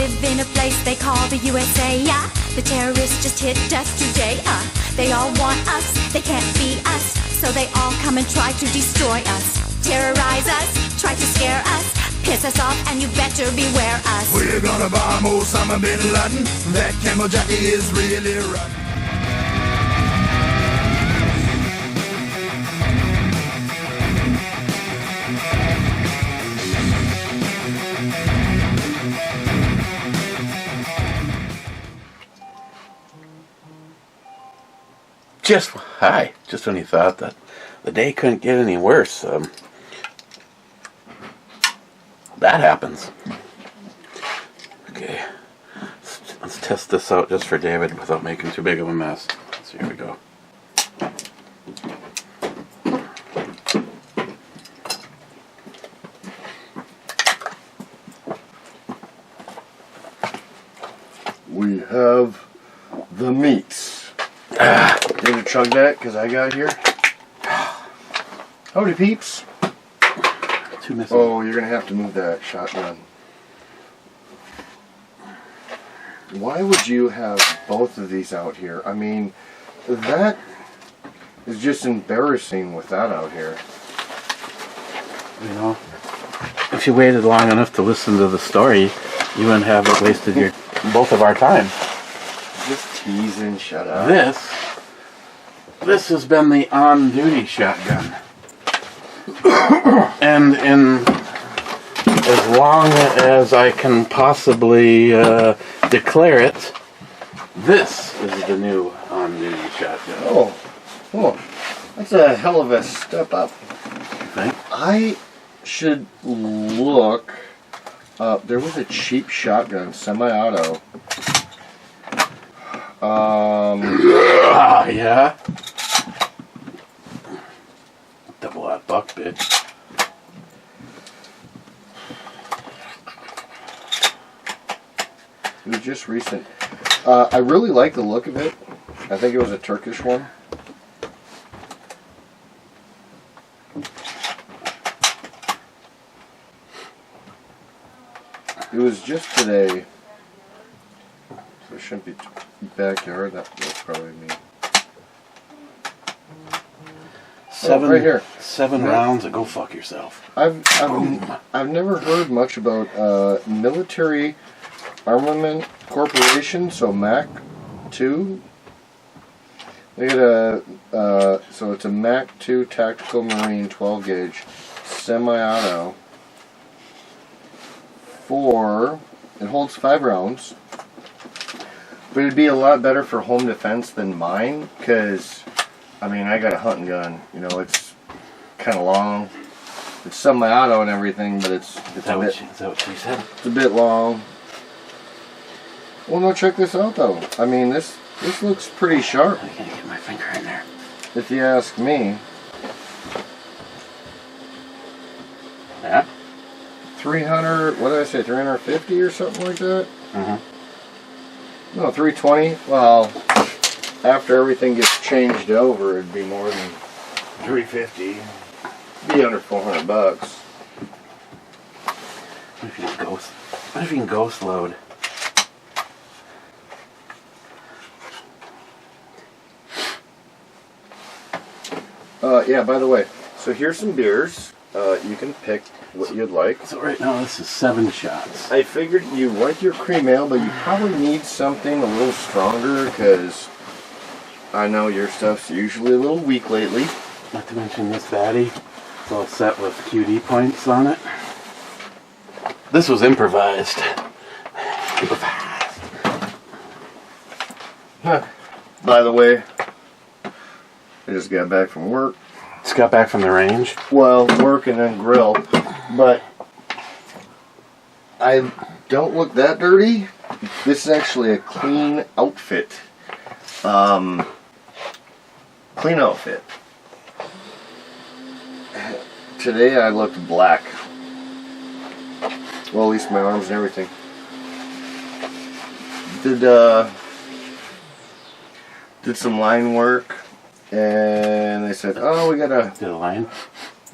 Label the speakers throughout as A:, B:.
A: live in a place they call the USA. The terrorists just hit us today. They all want us, they can't be us, so they all come and try to destroy us. Terrorize us, try to scare us, piss us off, and you better beware us.
B: We're gonna bomb Osama bin Laden. That camel jockey is really rotten.
C: Just when you thought that the day couldn't get any worse, that happens. Okay, let's test this out just for David without making too big of a mess. So here we go.
D: We have the meats. Did you chug that? Because I got here. Howdy, peeps.
C: Two missing.
D: Oh, you're going to have to move that shotgun. Why would you have both of these out here? I mean, that is just embarrassing with that out here.
C: You know, if you waited long enough to listen to the story, you wouldn't have it wasted both of our time.
D: Just teasing, shut up.
C: This has been the on-duty shotgun. And in as long as I can possibly declare it, this is the new on-duty shotgun.
D: Oh, that's a hell of a step up.
C: Think?
D: I should look up. There was a cheap shotgun, semi-auto.
C: Yeah. Double that buck, bitch.
D: It was just recent. I really like the look of it. I think it was a Turkish one. It was just today. So it shouldn't be backyard. That's probably me. Right here.
C: 7 rounds and go fuck yourself.
D: I've never heard much about Military Armament Corporation, so MAC 2. They get so it's a MAC 2 Tactical Marine 12 gauge semi-auto. It holds 5 rounds. But it'd be a lot better for home defense than mine, because I mean, I got a hunting gun. You know, it's kind of long. It's semi-auto and everything, but it's
C: is that what she said?
D: It's a bit long. Well, no, check this out though. I mean, this looks pretty sharp.
C: I can't get my finger in there.
D: If you ask me.
C: Yeah.
D: 300. What did I say? 350 or something like that.
C: Mm-hmm.
D: No, 320. Well, after everything gets changed over, it'd be more than 350. Be under 400 bucks.
C: What if you can ghost load?
D: Yeah, by the way, so here's some beers. You can pick what you'd like.
C: So right now this is 7 shots.
D: I figured you like your cream ale, but you probably need something a little stronger, because I know your stuff's usually a little weak lately.
C: Not to mention this baddie. It's all set with QD points on it. This was improvised.
D: By the way, I just got back from work.
C: Just got back from the range.
D: Well, work and then grill. But I don't look that dirty. This is actually a clean outfit. Clean outfit. Today I looked black. Well, at least my arms and everything. Did some line work, and they said, "Oh, we gotta."
C: Did a line?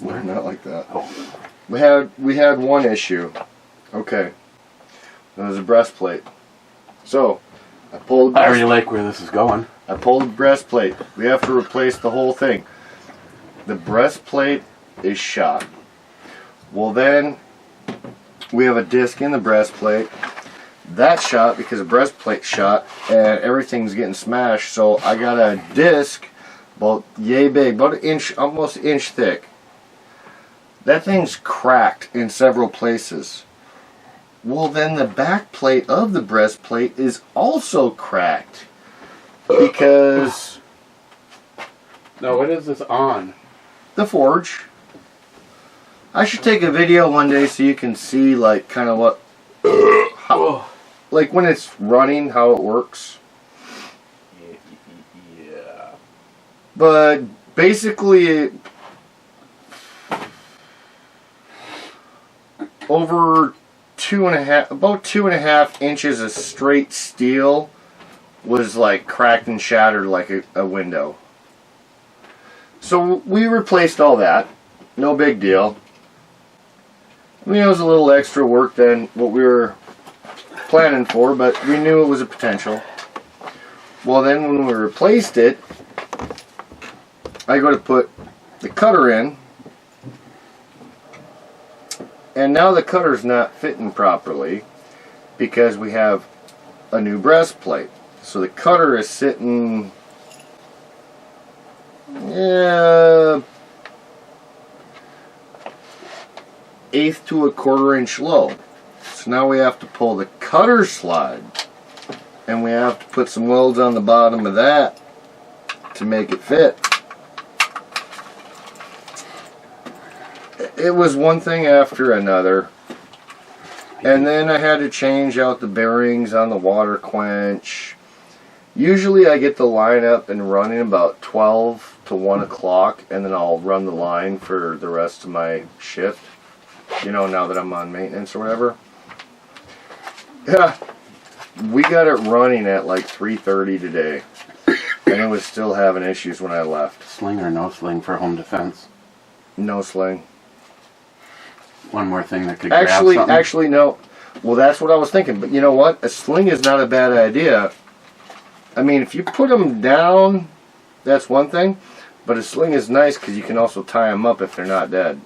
D: Not like that.
C: Oh.
D: We had one issue. Okay. It was a breastplate. So, I pulled the
C: I already like where this is going.
D: I pulled the breastplate. We have to replace the whole thing. The breastplate is shot. Well, then we have a disc in the breastplate. That's shot because the breastplate's shot and everything's getting smashed. So I got a disc about yay big, about an inch, almost an inch thick. That thing's cracked in several places. Well, then the back plate of the breastplate is also cracked because
C: Now, what is this on?
D: the forge. I should take a video one day so you can see like kind of what, how, like when it's running, how it works.
C: Yeah.
D: But basically, over about 2.5 inches of straight steel was like cracked and shattered like a window. So we replaced all that. No big deal. I mean, it was a little extra work than what we were planning for, but we knew it was a potential. Well, then when we replaced it, I go to put the cutter in, and now the cutter's not fitting properly because we have a new breastplate. So the cutter is sitting, eighth to a quarter inch low. So now we have to pull the cutter slide, and we have to put some welds on the bottom of that to make it fit. It was one thing after another, and then I had to change out the bearings on the water quench. Usually I get the line up and running about 12 to 1 o'clock, and then I'll run the line for the rest of my shift, you know, now that I'm on maintenance or whatever. Yeah, we got it running at like 3:30 today, and it was still having issues when I left.
C: Sling or no sling for home defense?
D: No sling.
C: One more thing that could grab something.
D: Actually, no. Well, that's what I was thinking. But you know what? A sling is not a bad idea. I mean, if you put them down, that's one thing. But a sling is nice because you can also tie them up if they're not dead.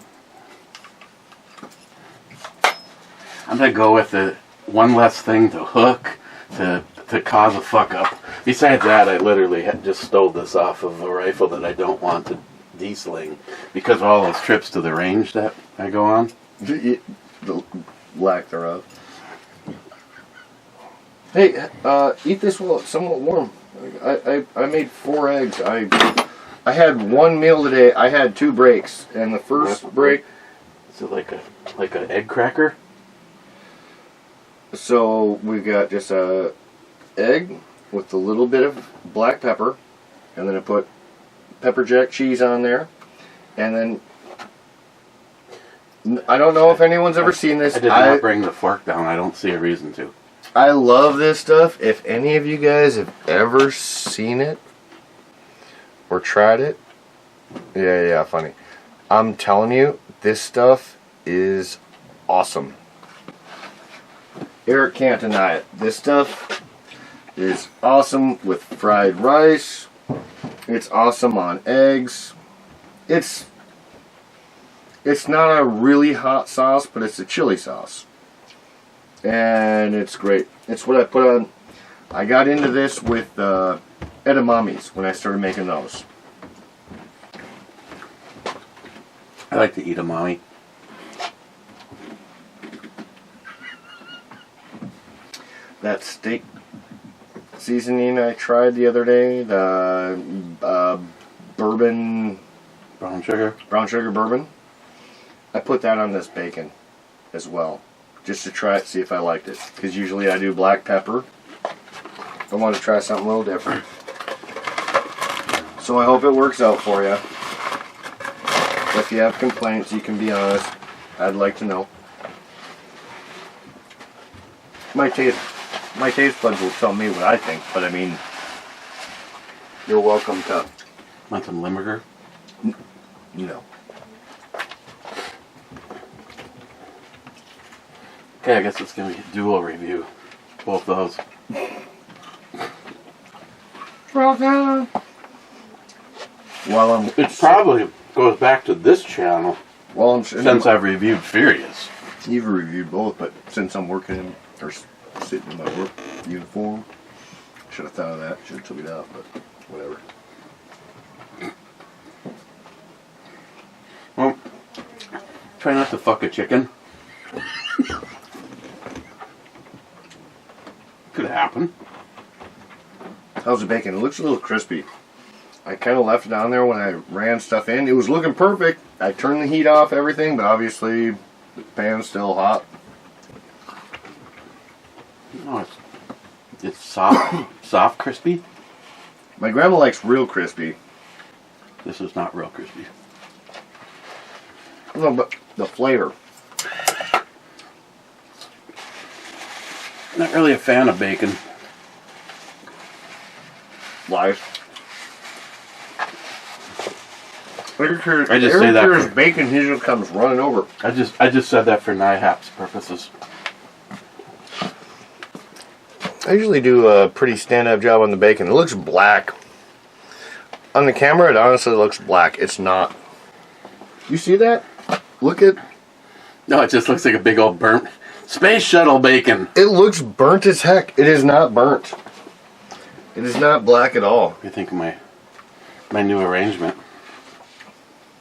C: I'm going to go with the one less thing to hook to cause a fuck up. Besides that, I literally just stole this off of a rifle that I don't want to de-sling because of all those trips to the range that I go on.
D: The lack thereof. Hey, eat this while it's somewhat warm. I made 4 eggs. I had one meal today. I had 2 breaks, and the first break.
C: Is it like an egg cracker?
D: So we've got just a egg with a little bit of black pepper, and then I put pepper jack cheese on there, and then I don't know if anyone's ever seen this.
C: I did not bring the fork down. I don't see a reason to.
D: I love this stuff. If any of you guys have ever seen it or tried it, yeah, funny. I'm telling you, this stuff is awesome. Eric can't deny it. This stuff is awesome with fried rice. It's awesome on eggs. It's not a really hot sauce, but it's a chili sauce. And it's great. It's what I put on. I got into this with edamames when I started making those.
C: I like to eat edamame.
D: That steak seasoning I tried the other day, the bourbon,
C: Brown sugar.
D: brown sugar bourbon, I put that on this bacon as well, just to try it, see if I liked it. Because usually I do black pepper. I want to try something a little different. So I hope it works out for you. If you have complaints, you can be honest. I'd like to know. My taste buds will tell me what I think, but I mean, you're welcome to.
C: Want some Limburger?
D: No.
C: Okay, I guess it's going to be a dual review. Both those. It probably goes back to this channel since I've reviewed Furious.
D: You've reviewed both, but since I'm working or sitting in my work uniform, should have thought of that. Should have took it out, but whatever.
C: Well, try not to fuck a chicken. Could happen.
D: How's the bacon? It looks a little crispy. I kind of left it on there when I ran stuff in. It was looking perfect. I turned the heat off, everything, but obviously the pan's still hot.
C: No, it's soft, soft crispy.
D: My grandma likes real crispy.
C: This is not real crispy.
D: No, but the flavor.
C: Not really a fan of bacon.
D: Lies.
C: I just say that for,
D: bacon usually comes running over.
C: I just said that for NIHAP's purposes.
D: I usually do a pretty stand-up job on the bacon. It looks black. On the camera, it honestly looks black. It's not. You see that? Look at...
C: No, it just looks like a big old burnt space shuttle bacon.
D: It looks burnt as heck. It is not burnt. It is not black at all.
C: What do you think of my new arrangement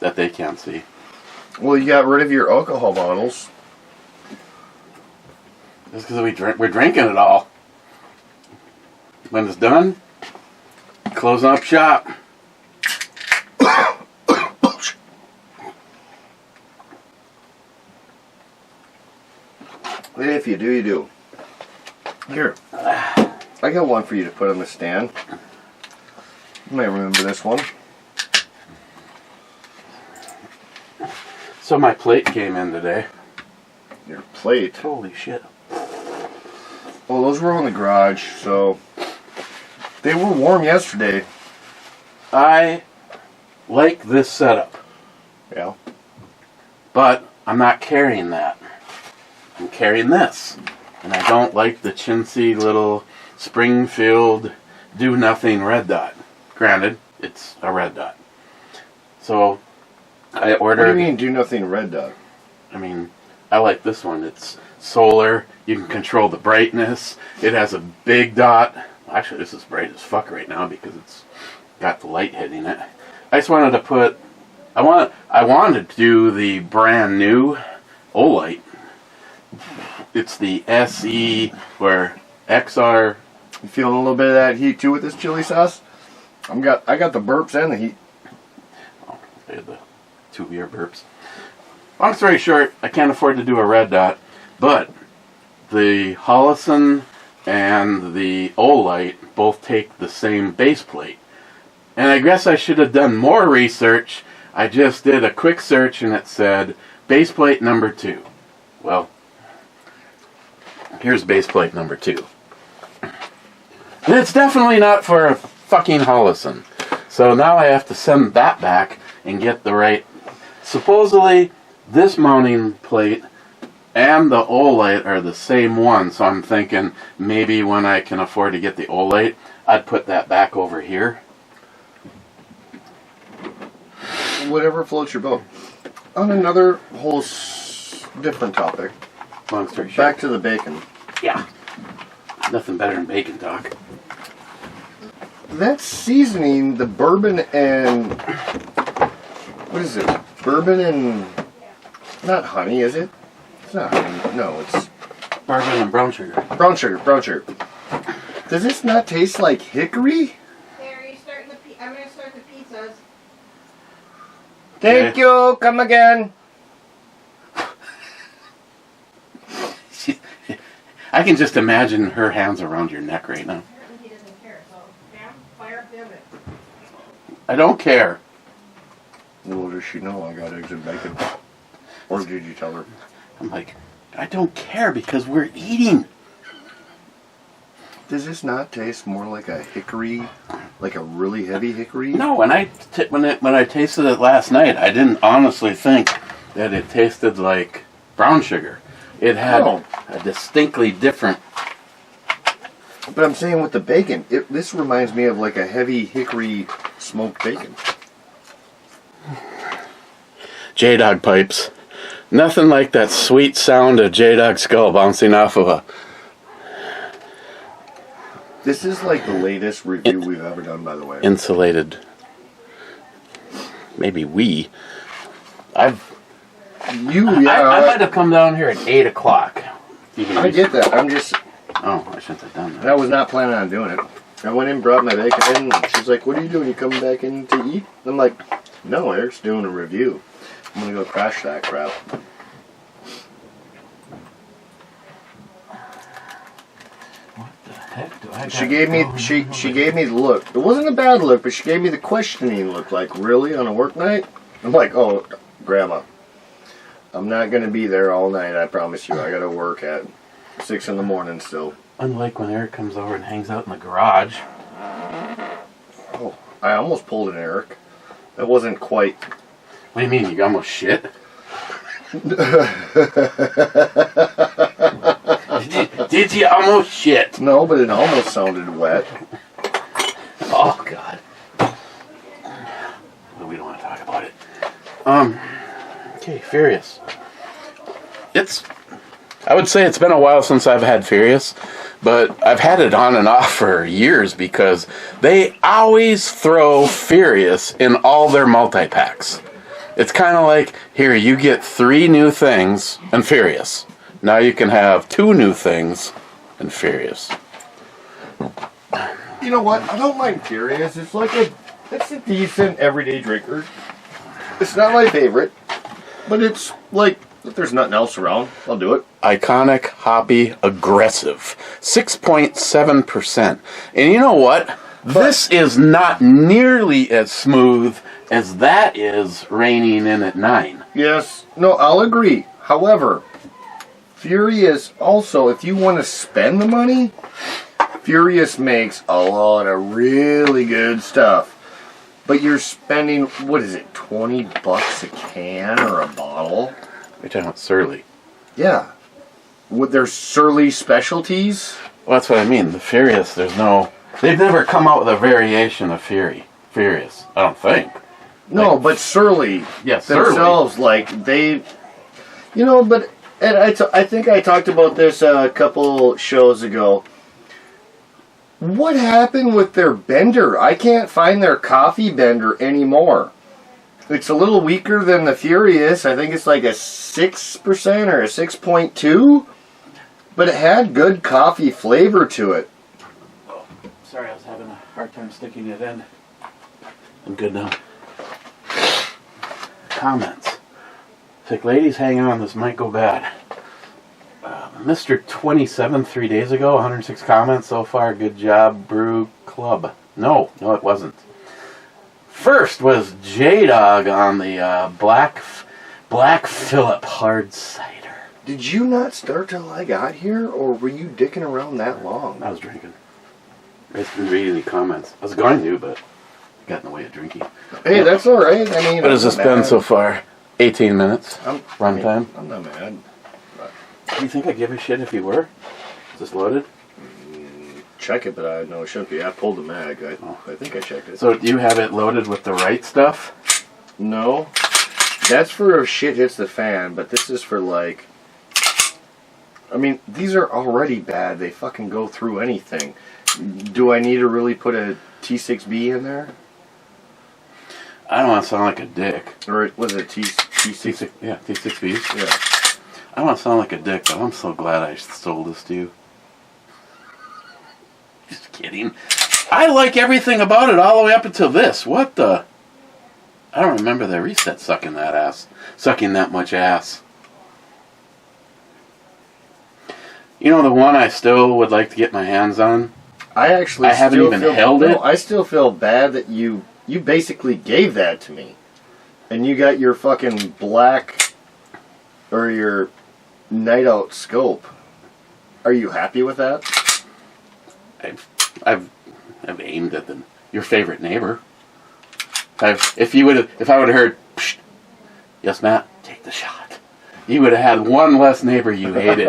C: that they can't see?
D: Well, you got rid of your alcohol bottles.
C: Just because we're drinking it all. When it's done, closing up shop.
D: If you do, you do. Here. I got one for you to put on the stand. You might remember this one.
C: So my plate came in today.
D: Your plate?
C: Holy shit.
D: Well, those were in the garage, so... They were warm yesterday.
C: I like this setup.
D: Yeah.
C: But I'm not carrying that. I'm carrying this. And I don't like the chintzy little Springfield do-nothing red dot. Granted, it's a red dot. So I ordered...
D: What do you mean do-nothing red dot?
C: I mean, I like this one. It's solar. You can control the brightness. It has a big dot. Actually, this is bright as fuck right now because it's got the light hitting it. I just wanted to put... I wanted to do the brand new Olight. It's the SE or XR.
D: You feeling a little bit of that heat too with this chili sauce? I got the burps and the heat.
C: Oh, they had the 2 beer burps. Long story short, I can't afford to do a red dot, but the Holtzman and the Olight both take the same base plate. And I guess I should have done more research. I just did a quick search and it said base plate number 2. Well, here's base plate number 2. And it's definitely not for a fucking Holtzman. So now I have to send that back and get the right... Supposedly, this mounting plate and the Olight are the same one. So I'm thinking maybe when I can afford to get the Olight, I'd put that back over here.
D: Whatever floats your boat. On another whole different topic.
C: Long story short.
D: Back to the bacon.
C: Yeah. Nothing better than bacon talk.
D: That seasoning, the bourbon and... What is it? Bourbon and... Not honey, is it? It's not honey. No, it's...
C: Bourbon and brown sugar.
D: Brown sugar, brown sugar. Does this not taste like hickory?
E: There, you're starting I'm going to start the pizzas.
D: Thank you, come again.
C: I can just imagine her hands around your neck right now.
E: He doesn't care, so bam, fire up the oven.
C: I don't care.
D: Little does she know I got eggs and bacon. Or did you tell her?
C: I'm like, I don't care because we're eating.
D: Does this not taste more like a hickory, like a really heavy hickory?
C: No, when I tasted it last night, I didn't honestly think that it tasted like brown sugar. It had
D: Oh.
C: a distinctly different.
D: But I'm saying with the bacon, this reminds me of like a heavy hickory smoked bacon.
C: J-Dog pipes. Nothing like that sweet sound of J-Dog skull bouncing off of a...
D: This is like the latest review we've ever done, by the way.
C: insulated. Maybe I might have come down here at 8 o'clock.
D: I get that. I'm just...
C: Oh, I shouldn't have done that.
D: I was not planning on doing it. I went in, brought my bacon in, and she's like, what are you doing? You coming back in to eat? I'm like, no, Eric's doing a review. I'm going to go crash that crap.
C: What the heck do I
D: She gave me she gave me the look. It wasn't a bad look, but she gave me the questioning look. Like, really, on a work night? I'm like, oh, Grandma, I'm not going to be there all night, I promise you. I got to work at 6 in the morning still.
C: Unlike when Eric comes over and hangs out in the garage.
D: Oh, I almost pulled an Eric. That wasn't quite...
C: What do you mean? You almost shit? Did you almost shit?
D: No, but it almost sounded wet.
C: Oh, God. We don't want to talk about it. Okay, Furious. I would say it's been a while since I've had Furious, but I've had it on and off for years because they always throw Furious in all their multi-packs. It's kind of like, here, you get 3 new things and Furious. Now you can have 2 new things and Furious.
D: You know what? I don't mind Furious. It's a decent everyday drinker. It's not my favorite, but it's like, if there's nothing else around, I'll do it.
C: Iconic, hoppy, aggressive. 6.7%. And you know what? This is not nearly as smooth as that is reining in at 9.
D: Yes. No, I'll agree. However, Furious also, if you want to spend the money, Furious makes a lot of really good stuff. But you're spending, what is it, $20 a can or a bottle?
C: You're talking about Surly.
D: Yeah. With their Surly specialties?
C: Well, that's what I mean. The Furious, they've never come out with a variation of Furious, I don't think.
D: No, but Surly themselves,
C: Surly.
D: And I think I talked about this a couple shows ago. What happened with their bender? I can't find their coffee bender anymore. It's a little weaker than the Furious. I think it's like a 6% or a 6.2. But it had good coffee flavor to it.
C: Oh, sorry, I was having a hard time sticking it in. I'm good now. Comments. It's like, ladies, hang on, this might go bad. Mr. 27, 3 days ago, 106 comments so far. Good job, Brew Club. No, it wasn't. First was J-Dog on the Black Phillip hard cider.
D: Did you not start till I got here, or were you dicking around that long?
C: I was drinking. I didn't read any comments. I was going to, but got in the way of drinking.
D: Hey, that's all right. I mean,
C: What has this been so far? 18 minutes? Runtime?
D: I'm not mad.
C: Do you think I'd give a shit if you were? Is this loaded?
D: Check it, but no, it shouldn't be. I pulled the mag. I think I checked it.
C: So do you have it loaded with the right stuff?
D: No. That's for if shit hits the fan, but this is for like... I mean, these are already bad. They fucking go through anything. Do I need to really put a T6B in there?
C: I don't want to sound like a dick.
D: Or was it T6?
C: Yeah, T6Bs.
D: Yeah.
C: I don't want to sound like a dick, but I'm so glad I sold this to you. Just kidding. I like everything about it all the way up until this. What the? I don't remember the reset sucking that much ass. You know the one I still would like to get my hands on? I haven't even held it.
D: I still feel bad that you basically gave that to me. And you got your fucking black, or your night out scope. Are you happy with that?
C: I've aimed at your favorite neighbor. If I would have heard, psh, yes, Matt, take the shot. You would have had one less neighbor you hated.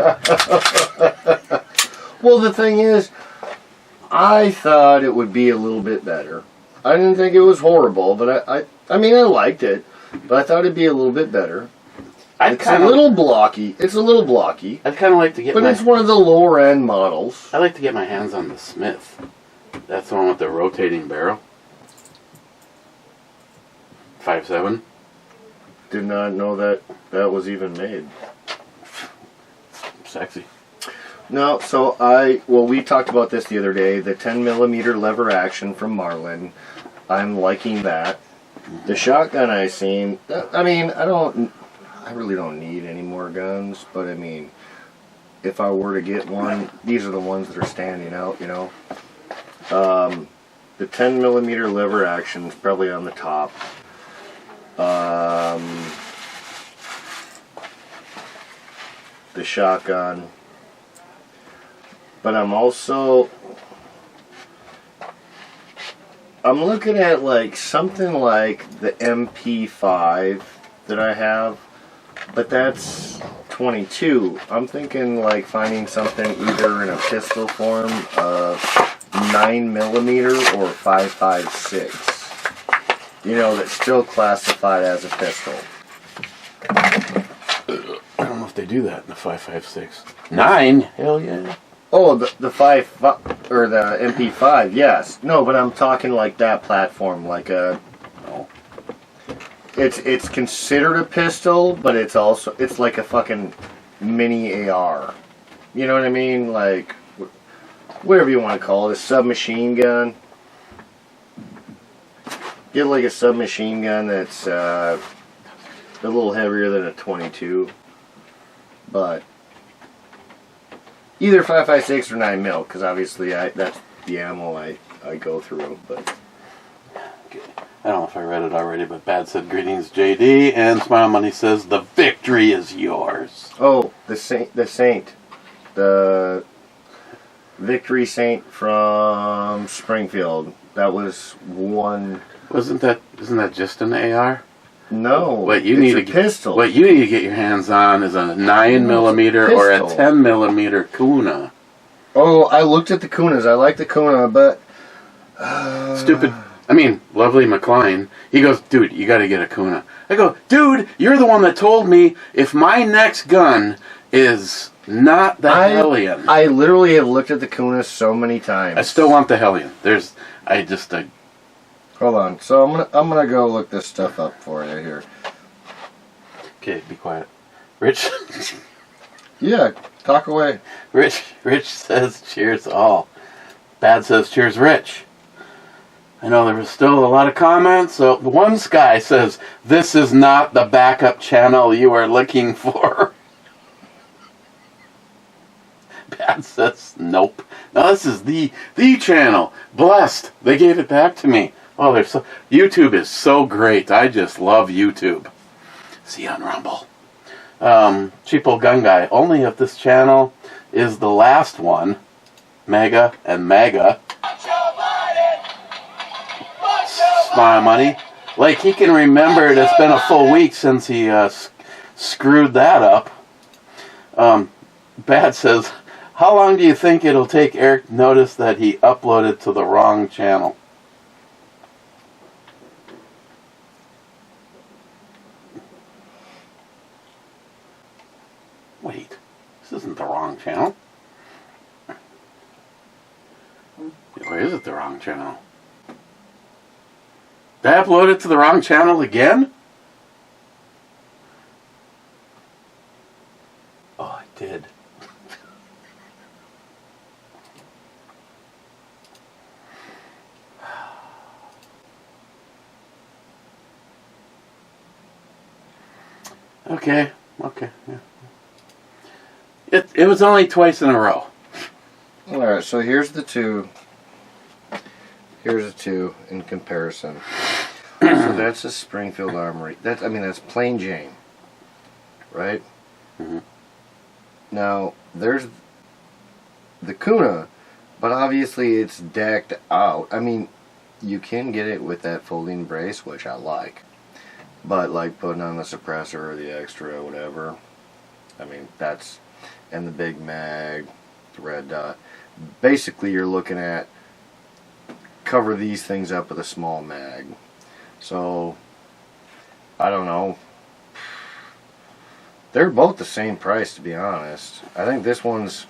D: Well, the thing is, I thought it would be a little bit better. I didn't think it was horrible, but I mean, I liked it, but I thought it'd be a little bit better. It's a little blocky. It's a little blocky.
C: I'd kind of like to get
D: But it's one of the lower end models.
C: I'd like to get my hands on the Smith. That's the one with the rotating barrel. 5.7.
D: Did not know that was even made.
C: Sexy.
D: No, so we talked about this the other day. The 10mm lever action from Marlin. I'm liking that. The shotgun I seen. I mean, I really don't need any more guns, but I mean, if I were to get one, these are the ones that are standing out, you know. The 10mm lever action is probably on the top. The shotgun. But I'm looking at like something like the MP5 that I have, but that's 22. I'm thinking like finding something either in a pistol form of 9mm or 5.56. You know, that's still classified as a pistol.
C: I don't know if they do that in the 5.56. 9? Hell yeah.
D: Oh, the 5 or the MP5, yes. No, but I'm talking like that platform, like a. It's considered a pistol, but it's like a fucking mini AR. You know what I mean? Like whatever you want to call it, a submachine gun. Get like a submachine gun that's a little heavier than a 22, but. Either 5.56 or 9mm, because obviously that's the ammo I go through. But
C: I don't know if I read it already, but Bad said greetings, JD, and Smile Money says the victory is yours.
D: Oh, the Saint, the Victory Saint from Springfield. That was one.
C: Isn't that just an AR?
D: No,
C: What you need to
D: pistol.
C: What you need to get your hands on is a 9mm or a 10mm Kuna.
D: Oh, I looked at the Kunas. I like the Kuna, but
C: Stupid. I mean, lovely McLean. He goes, dude, you got to get a Kuna. I go, dude, you're the one that told me if my next gun is not the Hellion.
D: I literally have looked at the Kunas so many times.
C: I still want the Hellion.
D: Hold on. So I'm gonna go look this stuff up for you here.
C: Okay, be quiet. Rich.
D: Yeah, talk away.
C: Rich says cheers all. Bad says cheers Rich. I know there was still a lot of comments. So one guy says this is not the backup channel you are looking for. Bad says nope. No, this is the channel. Blessed. They gave it back to me. Oh, YouTube is so great. I just love YouTube. See you on Rumble. Cheapo Gun Guy. Only if this channel is the last one. Mega and Mega. Smile Money. Like he can remember it. It's been a full week since he screwed that up. Bad says, how long do you think it'll take Eric to notice that he uploaded to the wrong channel? Wait, this isn't the wrong channel. Or is it the wrong channel? Did I upload it to the wrong channel again? Oh, I did. Okay, yeah. It was only twice in a row.
D: Alright, so here's the two. Here's the two in comparison. So that's a Springfield Armory. That's plain Jane. Right?
C: Mm-hmm.
D: Now, there's the Kuna, but obviously it's decked out. I mean, you can get it with that folding brace, which I like. But like putting on the suppressor or the extra or whatever, I mean, that's, and the big mag, the red dot. Basically, you're looking at cover these things up with a small mag. So, I don't know. They're both the same price, to be honest. I think this one's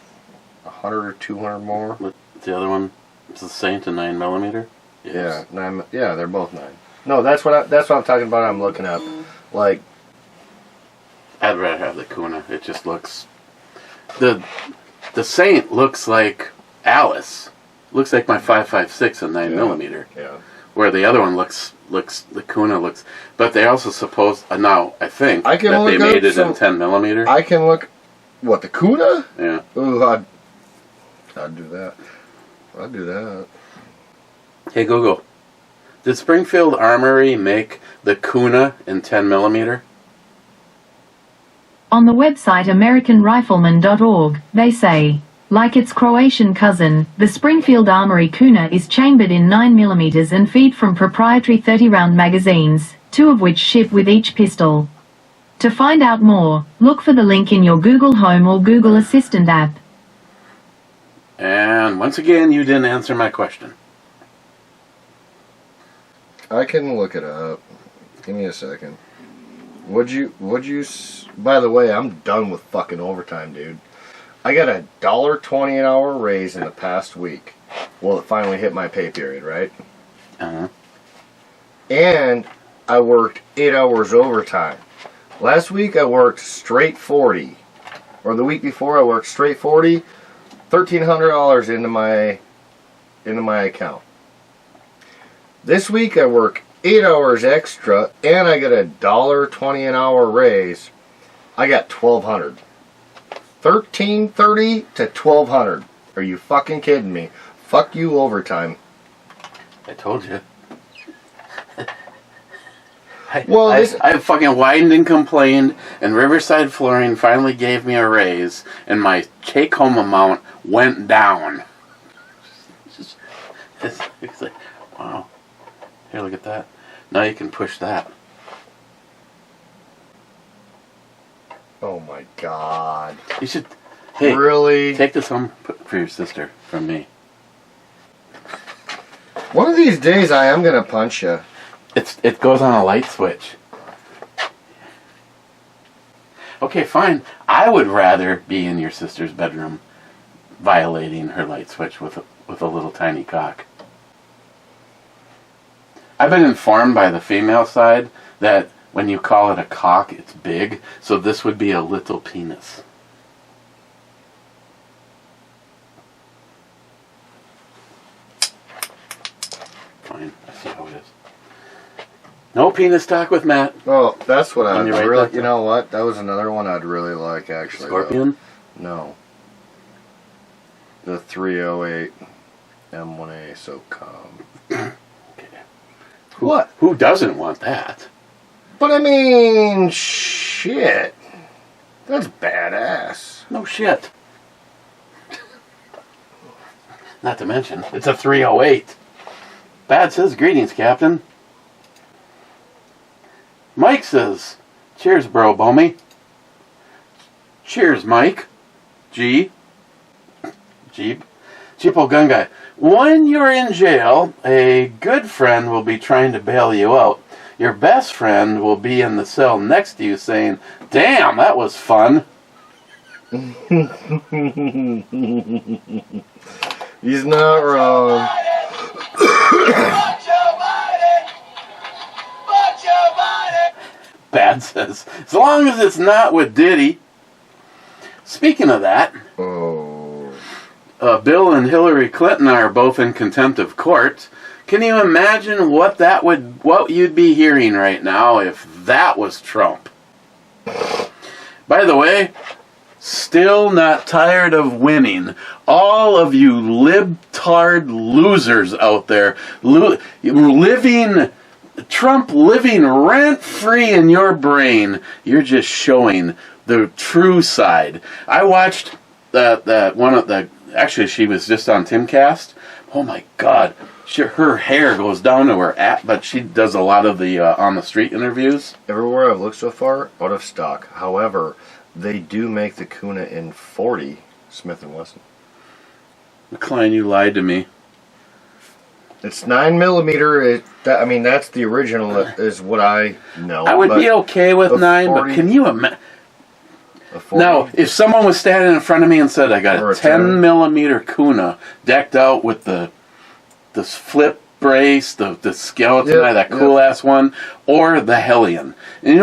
D: 100 or 200 more.
C: The other one is the same to 9mm? Yes.
D: Yeah, they're both 9. No, that's what I'm talking about. I'm looking up, like.
C: I'd rather have the Kuna. It just looks. The Saint looks like Alice. Looks like my 5.56 and 9mm.
D: Yeah.
C: Where the other one looks the Kuna looks, but they also suppose now I think
D: that
C: they made it in 10mm.
D: I can look. What, the Kuna?
C: Yeah.
D: Ooh, I'd do that. I'd do that.
C: Hey Google, did Springfield Armory make the Kuna in 10mm?
F: On the website AmericanRifleman.org, they say, like its Croatian cousin, the Springfield Armory Kuna is chambered in 9mm and feed from proprietary 30-round magazines, 2 of which ship with each pistol. To find out more, look for the link in your Google Home or Google Assistant app.
C: And once again, you didn't answer my question.
D: I can look it up. Give me a second. By the way, I'm done with fucking overtime, dude. I got a $1.20 an hour raise in the past week. Well, it finally hit my pay period, right?
C: Uh-huh.
D: And I worked 8 hours overtime. Last week I worked straight 40. Or the week before I worked straight 40. $1,300 into my account. This week I work 8 hours extra and I got a $1.20 an hour raise. I got $1,200. $1,330 to $1,200. Are you fucking kidding me? Fuck you, overtime.
C: I told you. I fucking whined and complained, and Riverside Flooring finally gave me a raise, and my take-home amount went down. It's like, wow. Here, look at that. Now you can push that.
D: Oh my God.
C: You should, hey,
D: really?
C: Take this home for your sister from me.
D: One of these days I am gonna punch you.
C: It goes on a light switch. Okay, fine. I would rather be in your sister's bedroom violating her light switch with a little tiny cock. I've been informed by the female side that when you call it a cock, it's big, so this would be a little penis. Fine, I see how it is. No penis talk with Matt.
D: Oh, that's what I'd
C: you
D: really... You know what? That was another one I'd really like, actually.
C: Scorpion?
D: Though. No. The 308 M1A SOCOM.
C: Okay.
D: What?
C: Who doesn't want that?
D: But I mean, shit. That's badass.
C: No shit. Not to mention, it's a 308. Bad says, greetings, Captain. Mike says, cheers, bro, Bommy. Cheers, Mike. Jeep. Cheapo gun guy. When you're in jail, a good friend will be trying to bail you out. Your best friend will be in the cell next to you saying, damn, that was fun.
D: He's not wrong.
C: Bad says, as long as it's not with Diddy. Speaking of that, Bill and Hillary Clinton are both in contempt of court. Can you imagine what you'd be hearing right now if that was Trump? By the way, still not tired of winning. All of you libtard losers out there, Trump living rent-free in your brain. You're just showing the true side. I watched that one of the. Actually, she was just on Timcast. Oh my God, her hair goes down to her but she does a lot of the on the street interviews.
D: Everywhere I've looked so far, out of stock. However, They do make the Kuna in 40 Smith & Wesson.
C: McLean, you lied to me.
D: It's 9mm. That's the original, is what I know.
C: I would be okay with
D: a
C: 9,
D: 40
C: but can you imagine?
D: a 40
C: Now, if someone was standing in front of me and said, I got
D: Or
C: a
D: a 10.
C: 10mm Kuna decked out with the flip brace, the skeleton,
D: Yep,
C: that cool ass one, or the Hellion. And you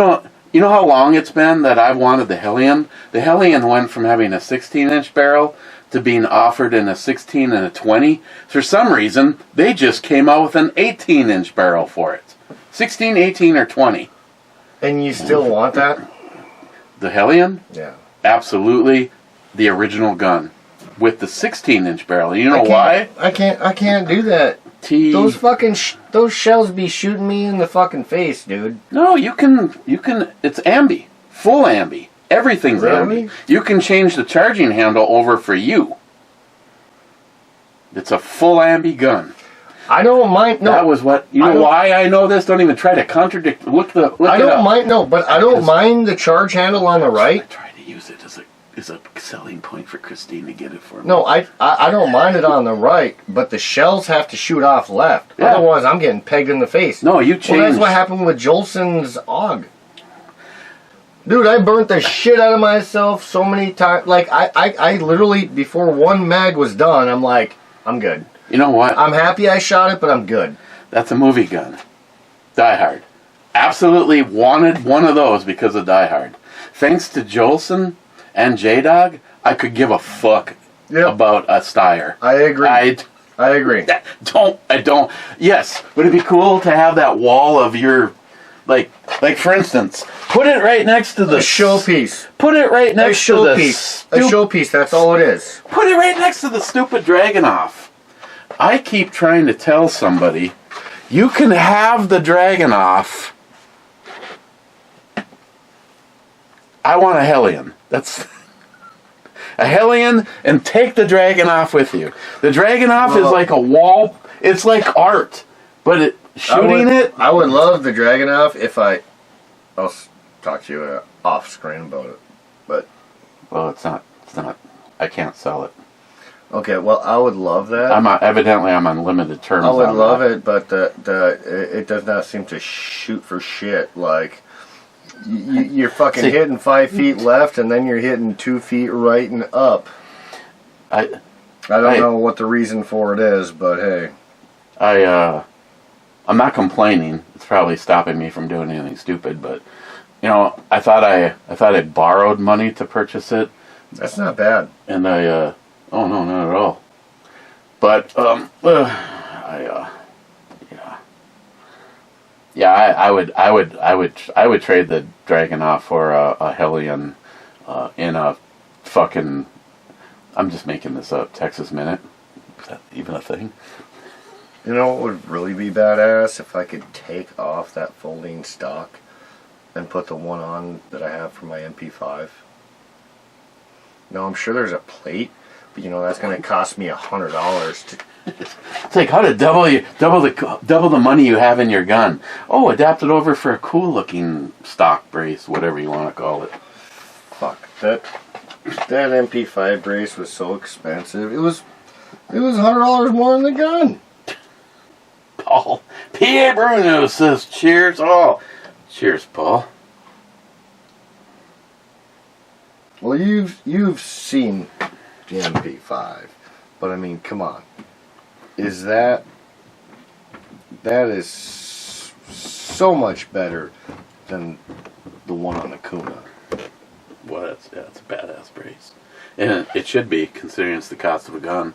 C: know how long it's been that I've wanted the Hellion? The Hellion went from having a 16-inch barrel to being offered in a 16 and a 20. For some reason, they just came out with an 18-inch barrel for it. 16, 18, or 20.
D: And you still want that?
C: The Hellion?
D: Yeah.
C: Absolutely the original gun with the 16-inch barrel. You know why?
D: I can't do that. Those fucking those shells be shooting me in the fucking face, dude.
C: No, you can. It's ambi, full ambi. Everything's
D: Really?
C: ambi. You can change the charging handle over for you. It's a full ambi gun.
D: I don't mind. No,
C: That was what you know. Why I know this? Don't even try to contradict. Look
D: I
C: it
D: don't
C: up.
D: mind. No, but I don't mind the charge handle on the
C: I
D: right.
C: try to use it as a selling point for Christine to get it for me.
D: No, I don't mind it on the right, but the shells have to shoot off left.
C: Yeah.
D: Otherwise, I'm getting pegged in the face.
C: No, you
D: Well, that's
C: changed.
D: what happened with Jolson's AUG. Dude, I burnt the shit out of myself so many times. Like, I literally, before one mag was done, I'm like, I'm good.
C: You know what?
D: I'm happy I shot it, but I'm good.
C: That's a movie gun. Die Hard. Absolutely wanted one of those because of Die Hard. Thanks to Jolson and J-Dog, I could give a fuck about a Steyr.
D: I agree. I agree.
C: I don't. Yes, would it be cool to have that wall of your, like for instance, put it right next to the
D: A showpiece.
C: Put it right
D: A
C: next to the
D: showpiece. A showpiece, that's all it is.
C: Put it right next to the stupid Dragunov. I keep trying to tell somebody, you can have the Dragunov. I want a Hellion. That's a Hellion, and take the Dragunov with you. The Dragunov is like a wall. It's like art, but
D: I would love the Dragunov if I'll talk to you off screen about it. But
C: well, it's not. I can't sell it.
D: okay, well, I would love that.
C: I'm on limited terms.
D: I would
C: on
D: love
C: that.
D: it, but it does not seem to shoot for shit. Like you're fucking hitting 5 feet left, and then you're hitting 2 feet right and up. I don't know what the reason for it is, but hey.
C: I'm not complaining. It's probably stopping me from doing anything stupid, but you know, I thought I borrowed money to purchase it.
D: That's not bad.
C: And oh no, not at all. But I would trade the Dragunov for a Hellion in a fucking, I'm just making this up, Texas Minute. Is that even a thing?
D: You know what would really be badass? If I could take off that folding stock and put the one on that I have for my MP5. No, I'm sure there's a plate, but you know that's going to cost me $100.
C: It's like how to double the money you have in your gun. Oh, adapt it over for a cool looking stock brace, whatever you want to call it.
D: Fuck that MP5 brace was so expensive. It was $100 more than the gun.
C: Paul BandEBrewReviews says cheers. Oh, cheers, Paul.
D: Well, you've seen the MP5, but I mean, come on. That is so much better than the one on the Kuna.
C: Well, it's a badass brace, and it should be considering it's the cost of a gun.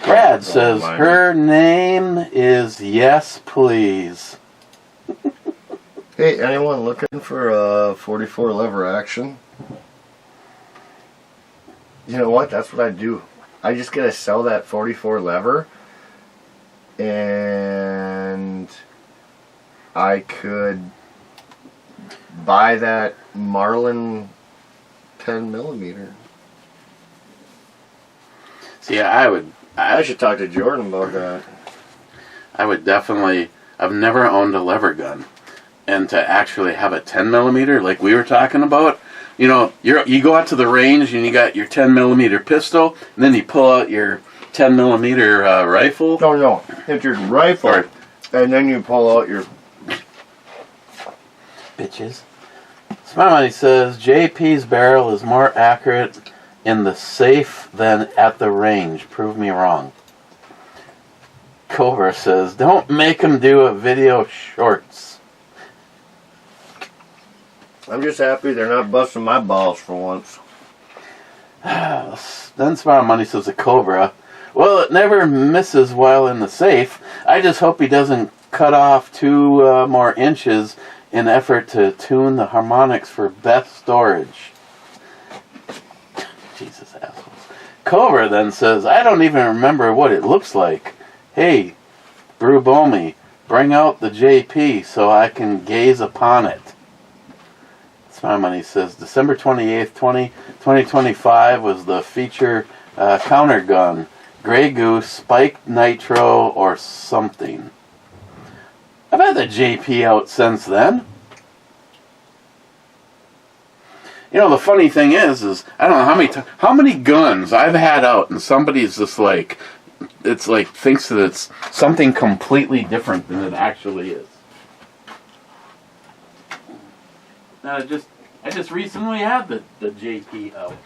C: Brad says her name is Yes Please.
D: Hey, anyone looking for a 44 lever action? You know what? That's what I do. I just gotta sell that 44 lever, and I could buy that Marlin 10mm.
C: See, I
D: should talk to Jordan about that.
C: I would definitely. I've never owned a lever gun, and to actually have a 10 millimeter like we were talking about. You know, you go out to the range and you got your 10 millimeter pistol, and then you pull out your 10 millimeter rifle.
D: No. It's your rifle, and then you pull out your...
C: Bitches. Smart Money says, JP's barrel is more accurate in the safe than at the range. Prove me wrong. Cobra says, don't make him do a video shorts.
D: I'm just happy they're not busting my balls for once.
C: Then Smart Money says to Cobra, well, it never misses while in the safe. I just hope he doesn't cut off 2 more inches in effort to tune the harmonics for best storage. Jesus, assholes. Cobra then says, I don't even remember what it looks like. Hey, Brew Bomi, bring out the JP so I can gaze upon it. Smart Money says, December 28th, 2025 was the feature counter gun. Grey Goose, Spiked Nitro, or something. I've had the JP out since then. You know, the funny thing is I don't know how many guns I've had out, and somebody's just like, it's like thinks that it's something completely different than it actually is. I just recently had the JP out.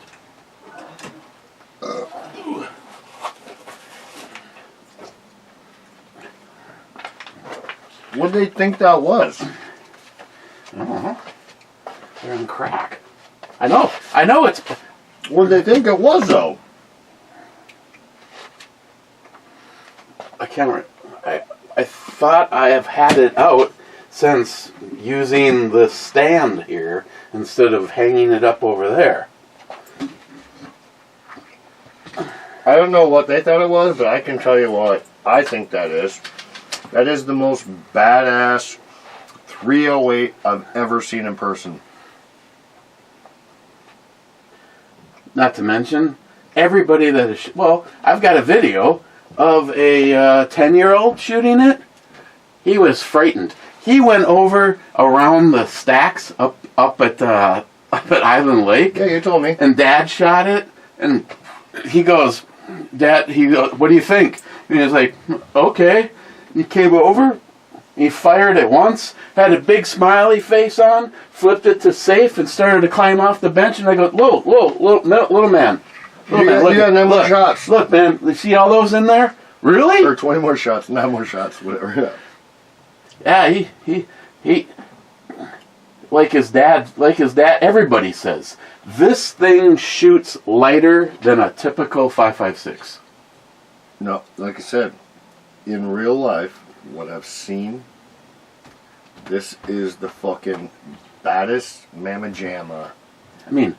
D: What do they think that was?
C: I don't know. They're in crack. I know it's...
D: What do they think it was, though?
C: I can't remember. I thought I have had it out since using the stand here instead of hanging it up over there.
D: I don't know what they thought it was, but I can tell you what I think that is. That is the most badass 308 I've ever seen in person.
C: Not to mention, everybody that is... Well, I've got a video of a 10-year-old shooting it. He was frightened. He went over around the stacks up at Island Lake.
D: Yeah, you told me.
C: And Dad shot it, and he goes, what do you think? And he was like, okay. He came over, he fired it once, had a big smiley face on, flipped it to safe, and started to climb off the bench. And I go, whoa, little man.
D: You got 9 more shots.
C: Look, man, you see all those in there? Really?
D: Or 20 more shots, 9 more shots, whatever.
C: Yeah, he like his dad, everybody says, this thing shoots lighter than a typical 5.56.
D: No, like I said, in real life, what I've seen, this is the fucking baddest mamma jamma.
C: I mean,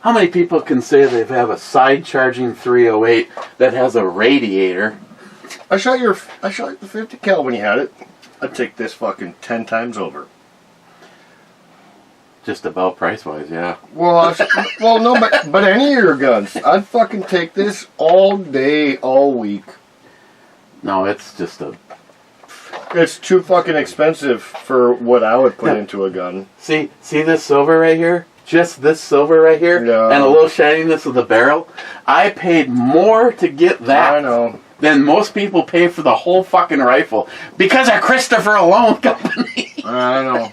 C: how many people can say they have a side-charging 308 that has a radiator?
D: I shot the 50 cal when you had it. I'd take this fucking 10 times over.
C: Just about price-wise, yeah.
D: Well, no, but any of your guns, I'd fucking take this all day, all week.
C: No, it's just a...
D: It's too fucking expensive for what I would put into a gun.
C: See this silver right here? Just this silver right here?
D: Yeah.
C: And a little shininess of the barrel? I paid more to get that.
D: I know.
C: Than most people pay for the whole fucking rifle. Because of Christopher Alone Company.
D: I know.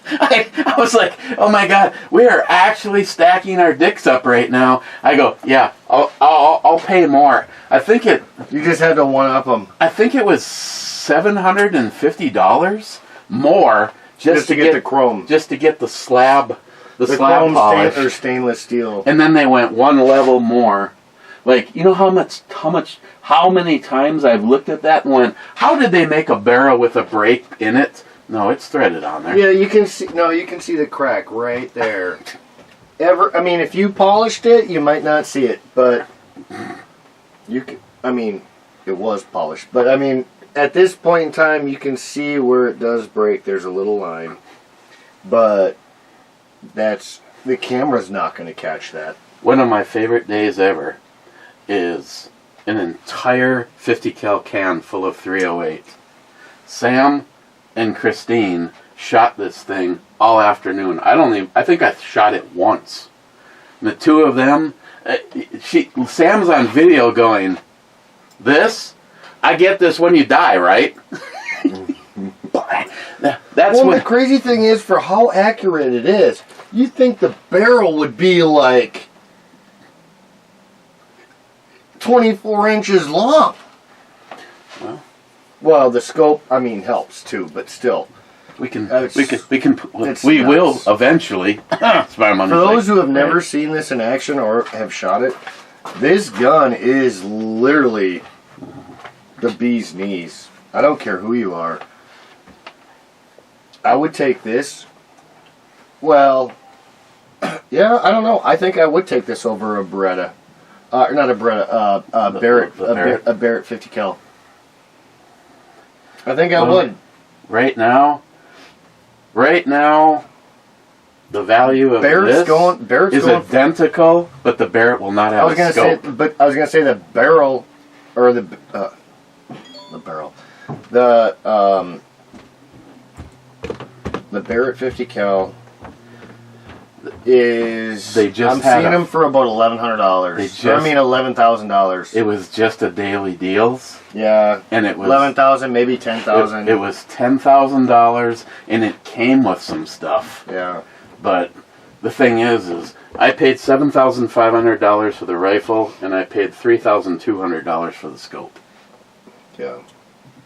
C: I was like, oh my god, we are actually stacking our dicks up right now. I go, yeah, I'll pay more. I think it...
D: You just had to one-up them.
C: I think it was $750 more just to get the chrome. Just to get the slab, the slab
D: chrome
C: polish.
D: Or stainless steel.
C: And then they went one level more. Like, you know how many times I've looked at that and went, how did they make a barrel with a break in it? No, it's threaded on there.
D: Yeah, you can see. No, you can see the crack right there. I mean, if you polished it, you might not see it, but you can. I mean, it was polished, but I mean, at this point in time, you can see where it does break. There's a little line, but the camera's not going to catch that.
C: One of my favorite days ever is an entire 50 cal can full of 308. Sam and Christine shot this thing all afternoon. I think I shot it once. And the two of them, Sam's on video going, "This, I get this when you die, right?" That's
D: the crazy thing is, for how accurate it is, you think the barrel would be like 24 inches long. Well, the scope, I mean, helps too, but still.
C: We will
D: nuts.
C: eventually. For
D: those who have never seen this in action or have shot it, this gun is literally the bee's knees. I don't care who you are. I would take this. Well, yeah, I don't know. I think I would take this over a Beretta. Not a Beretta, a Barrett 50 cal. I think I would.
C: Right now, the value of
D: Barrett's
C: is
D: going
C: identical, but the Barrett will not have a scope.
D: I was gonna say the barrel, or the barrel, the Barrett 50 cal is. I'm seeing them for about $1,100. $11,000.
C: It was just a daily deals.
D: Yeah,
C: and it was
D: 11,000, maybe 10,000.
C: It was $10,000, and it came with some stuff.
D: Yeah,
C: but the thing is I paid $7,500 for the rifle, and I paid $3,200 for the scope.
D: Yeah,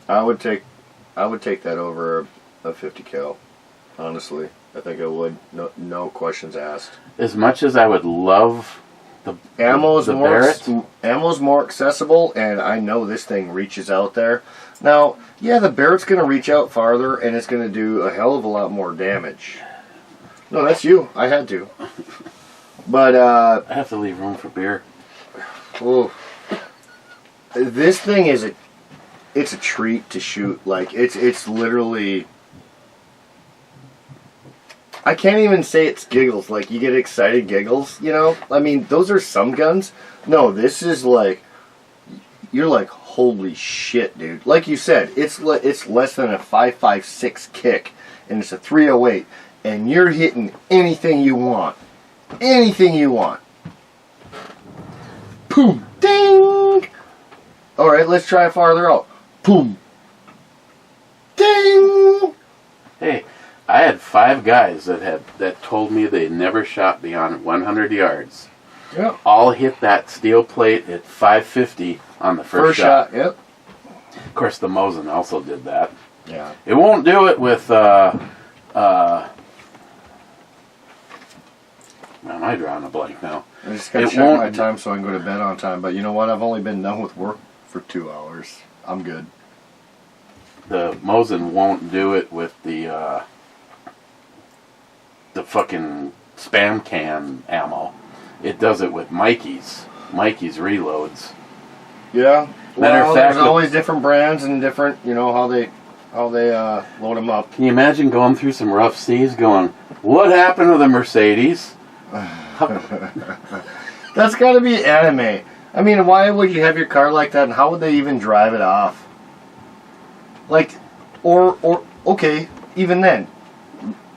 D: I would take that over a 50 cal. Honestly, I think I would. No questions asked.
C: As much as I would love the
D: ammo's
C: Barrett,
D: more accessible, and I know this thing reaches out there. Now, yeah, the Barrett's going to reach out farther, and it's going to do a hell of a lot more damage. No, that's you. I had to. But
C: I have to leave room for beer.
D: Oh, this thing is it's a treat to shoot. Like it's literally. I can't even say it's giggles. Like, you get excited giggles, you know? I mean, those are some guns. No, this is like, you're like, holy shit, dude. Like you said, it's less than a 5.56 kick, and it's a 308, and you're hitting anything you want. Anything you want. Boom. Ding! Alright, let's try it farther out. Boom. Ding!
C: Hey. I had 5 guys that told me they never shot beyond 100 yards.
D: Yep.
C: All hit that steel plate at 550 on the first shot.
D: Yep.
C: Of course, the Mosin also did that.
D: Yeah.
C: It won't do it with. Man, I'm drawing a blank now.
D: I just gotta check my time so I can go to bed on time. But you know what? I've only been done with work for 2 hours. I'm good.
C: The Mosin won't do it with the fucking spam can ammo. It does it with Mikey's reloads.
D: Yeah.
C: Matter of fact,
D: there's always different brands and different, you know, how they load them up.
C: Can you imagine going through some rough seas going, what happened to the Mercedes?
D: That's got to be anime. I mean, why would you have your car like that, and how would they even drive it off? Like, or okay, even then,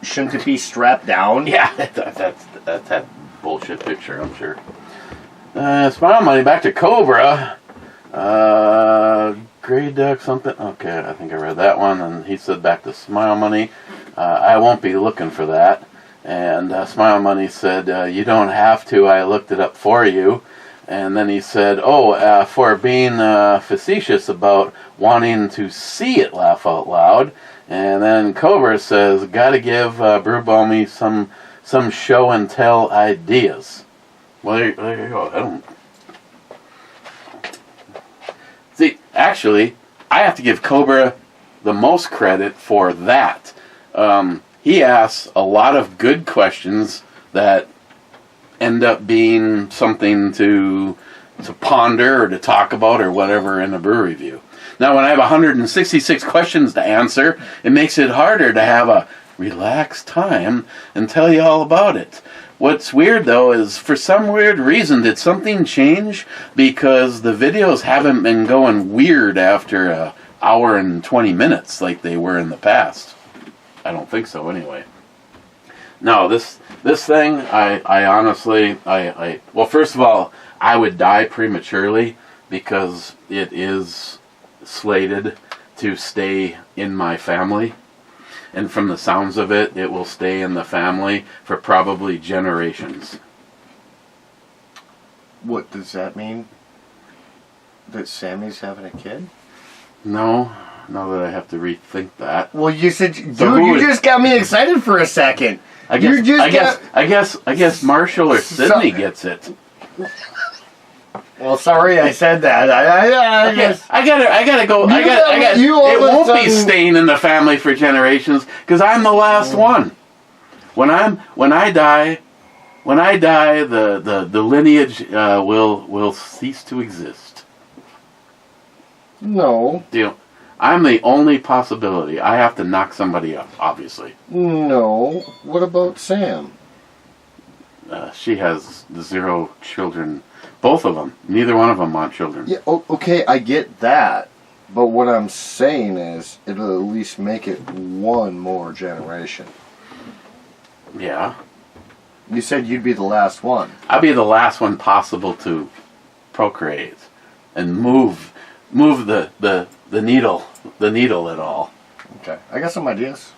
D: shouldn't it be strapped down?
C: Yeah, that's that bullshit picture, I'm sure. Smile Money, back to Cobra. Grey Duck something. Okay, I think I read that one. And he said back to Smile Money. I won't be looking for that. And Smile Money said, you don't have to. I looked it up for you. And then he said, for being facetious about wanting to see it, laugh out loud. And then Cobra says, gotta give Brew Balmy some show and tell ideas. Well, there you go. I don't... See, actually, I have to give Cobra the most credit for that. He asks a lot of good questions that end up being something to ponder or to talk about or whatever in a brew review. Now, when I have 166 questions to answer, it makes it harder to have a relaxed time and tell you all about it. What's weird, though, is for some weird reason, did something change? Because the videos haven't been going weird after an hour and 20 minutes like they were in the past. I don't think so anyway. No, this thing, I honestly, well, first of all, I would die prematurely because it is slated to stay in my family. And from the sounds of it, it will stay in the family for probably generations.
D: What does that mean? That Sammy's having a kid?
C: No, now that I have to rethink that.
D: Well, you said, dude,
C: So who
D: you
C: would-
D: just got me excited for a second.
C: I guess,
D: You just
C: I guess Marshall or Sydney gets it.
D: Well, sorry I said that. I guess.
C: I gotta go. It won't be staying in the family for generations because I'm the last one. When I die, the lineage will cease to exist.
D: No.
C: Deal. I'm the only possibility. I have to knock somebody up, obviously.
D: No. What about Sam?
C: She has 0 children. Both of them. Neither one of them want children.
D: Yeah, okay, I get that. But what I'm saying is, it'll at least make it one more generation.
C: Yeah.
D: You said you'd be the last one.
C: I'll be the last one possible to procreate and move the needle at all.
D: Okay, I got some ideas.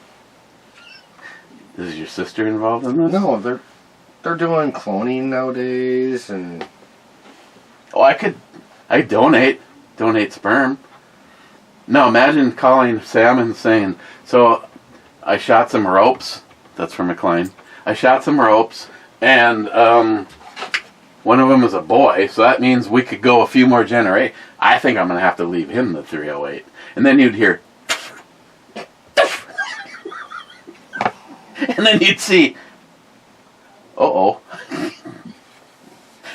C: Is your sister involved in this?
D: No, they're doing cloning nowadays, and
C: Oh, I donate sperm. No, imagine calling Sam and saying, so I shot some ropes. That's from McLean. I shot some ropes, and one of them was a boy, so that means we could go a few more generations. I think I'm going to have to leave him the 308. And then you'd hear, and then you'd see, uh-oh.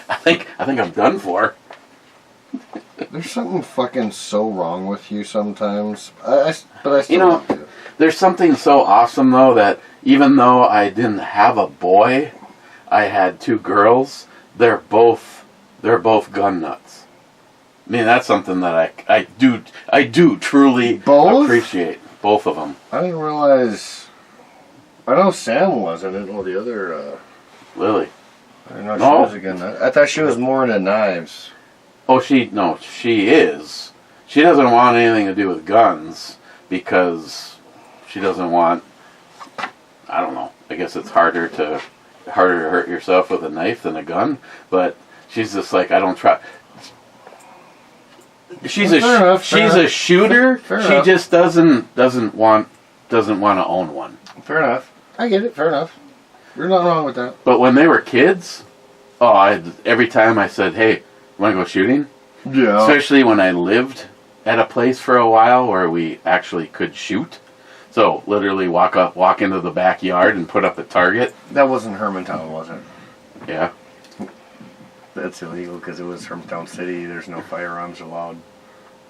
C: I think I'm done for.
D: there's something fucking so wrong with you sometimes. But I still
C: You know,
D: love you.
C: There's something so awesome, though, that even though I didn't have a boy, I had 2 girls. They're both gun nuts. I mean, that's something that I do truly
D: Both?
C: appreciate. Both of them.
D: I didn't realize. I know Sam was. I didn't know the other.
C: Lily.
D: I didn't know
C: No.
D: she was a gun nut. I thought she was more into knives.
C: Oh, she is. She doesn't want anything to do with guns because she doesn't want, I don't know, I guess it's harder to hurt yourself with a knife than a gun, but she's just like, I don't try. She's a shooter.
D: Fair
C: She
D: enough.
C: just doesn't want to own one.
D: Fair enough. I get it. Fair enough. You're not wrong with that.
C: But when they were kids, every time I said, "Hey, want to go shooting?"
D: Yeah.
C: Especially when I lived at a place for a while where we actually could shoot. So literally walk into the backyard and put up a target.
D: That wasn't Hermantown, was it?
C: Yeah.
D: That's illegal because it was Hermantown City. There's no firearms allowed.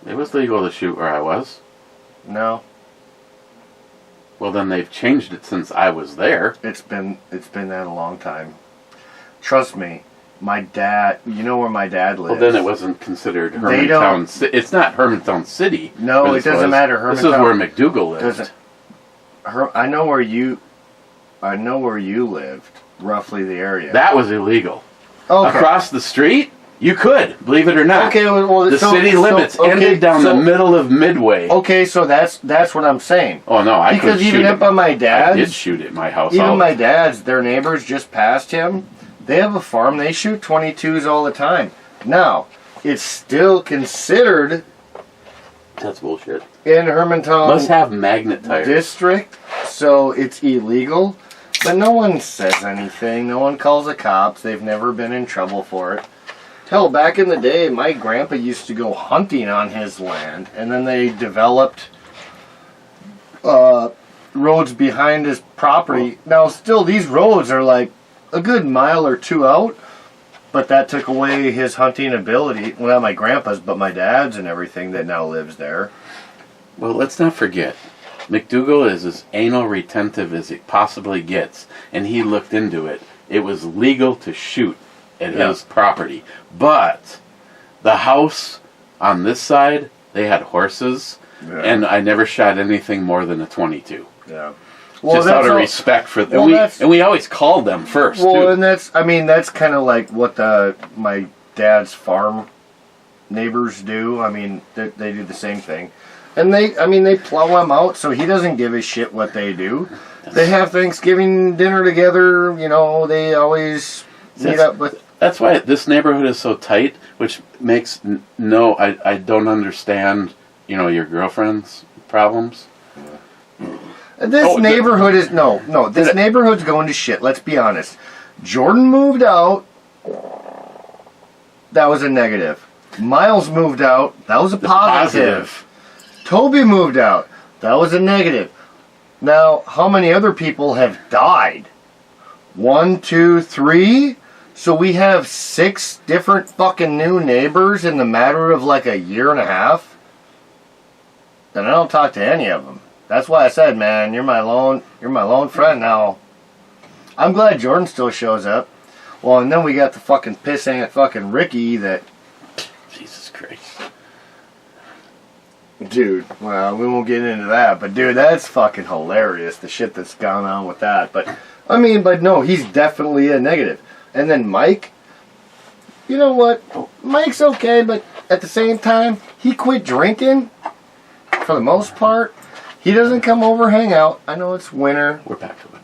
C: It was legal to shoot where I was.
D: No,
C: Well, then they've changed it since I was there.
D: it's been that a long time. Trust me, my dad. You know where my dad lives.
C: Well, then it wasn't considered
D: They don't-
C: Hermantown City. It's not Hermantown City.
D: No,
C: where
D: it
C: this
D: doesn't
C: was.
D: matter.
C: This is
D: Hermantown
C: where McDougal lived.
D: doesn't. I know where you lived. Roughly the area.
C: That was illegal.
D: Okay.
C: Across the street, you could, believe it or not.
D: Okay. Well,
C: The city limits ended down the middle of Midway.
D: Okay, so that's what I'm saying.
C: Oh no, I
D: Because
C: couldn't
D: even
C: shoot
D: up
C: it.
D: on my
C: I did
D: dad's,
C: shoot at my house.
D: even my dad's, their neighbors just past him, they have a farm. They shoot 22s all the time. Now, it's still considered
C: That's bullshit.
D: in Hermantown
C: Must have magnet tires.
D: district, so it's illegal. But no one says anything. No one calls the cops. They've never been in trouble for it. Hell, back in the day, my grandpa used to go hunting on his land, and then they developed roads behind his property. Now, still, these roads are like a good mile or 2 out, but that took away his hunting ability. Well, not my grandpa's, but my dad's and everything that now lives there.
C: Well, let's not forget, McDougal is as anal retentive as it possibly gets, and he looked into it. It was legal to shoot at his property, but the house on this side, they had horses,
D: Yeah.
C: and I never shot anything more than a 22.
D: Yeah. Well,
C: just
D: that's
C: out of
D: all-
C: respect for them.
D: well, that's-
C: And we always called them first,
D: Well,
C: too.
D: and that's kind of like what my dad's farm neighbors do. I mean, they do the same thing. And they plow him out, so he doesn't give a shit what they do. They have Thanksgiving dinner together, you know, they always meet up with...
C: That's why this neighborhood is so tight, which makes I don't understand, you know, your girlfriend's problems.
D: This neighborhood is... No, this neighborhood's going to shit, let's be honest. Jordan moved out, that was a negative. Miles moved out, that was a positive. Toby moved out, that was a negative. Now, how many other people have died? 1, 2, 3? So we have 6 different fucking new neighbors in the matter of like a year and a half? And I don't talk to any of them. That's why I said, man, you're my lone friend now. I'm glad Jordan still shows up. Well, and then we got the fucking pissant fucking Ricky that...
C: Jesus Christ.
D: Dude, well, we won't get into that, but dude, that's fucking hilarious, the shit that's gone on with that. But, I mean, but no, he's definitely a negative. And then Mike, you know what? Mike's okay, but at the same time, he quit drinking for the most part. He doesn't come over, hang out. I know it's winter.
C: We're back to it.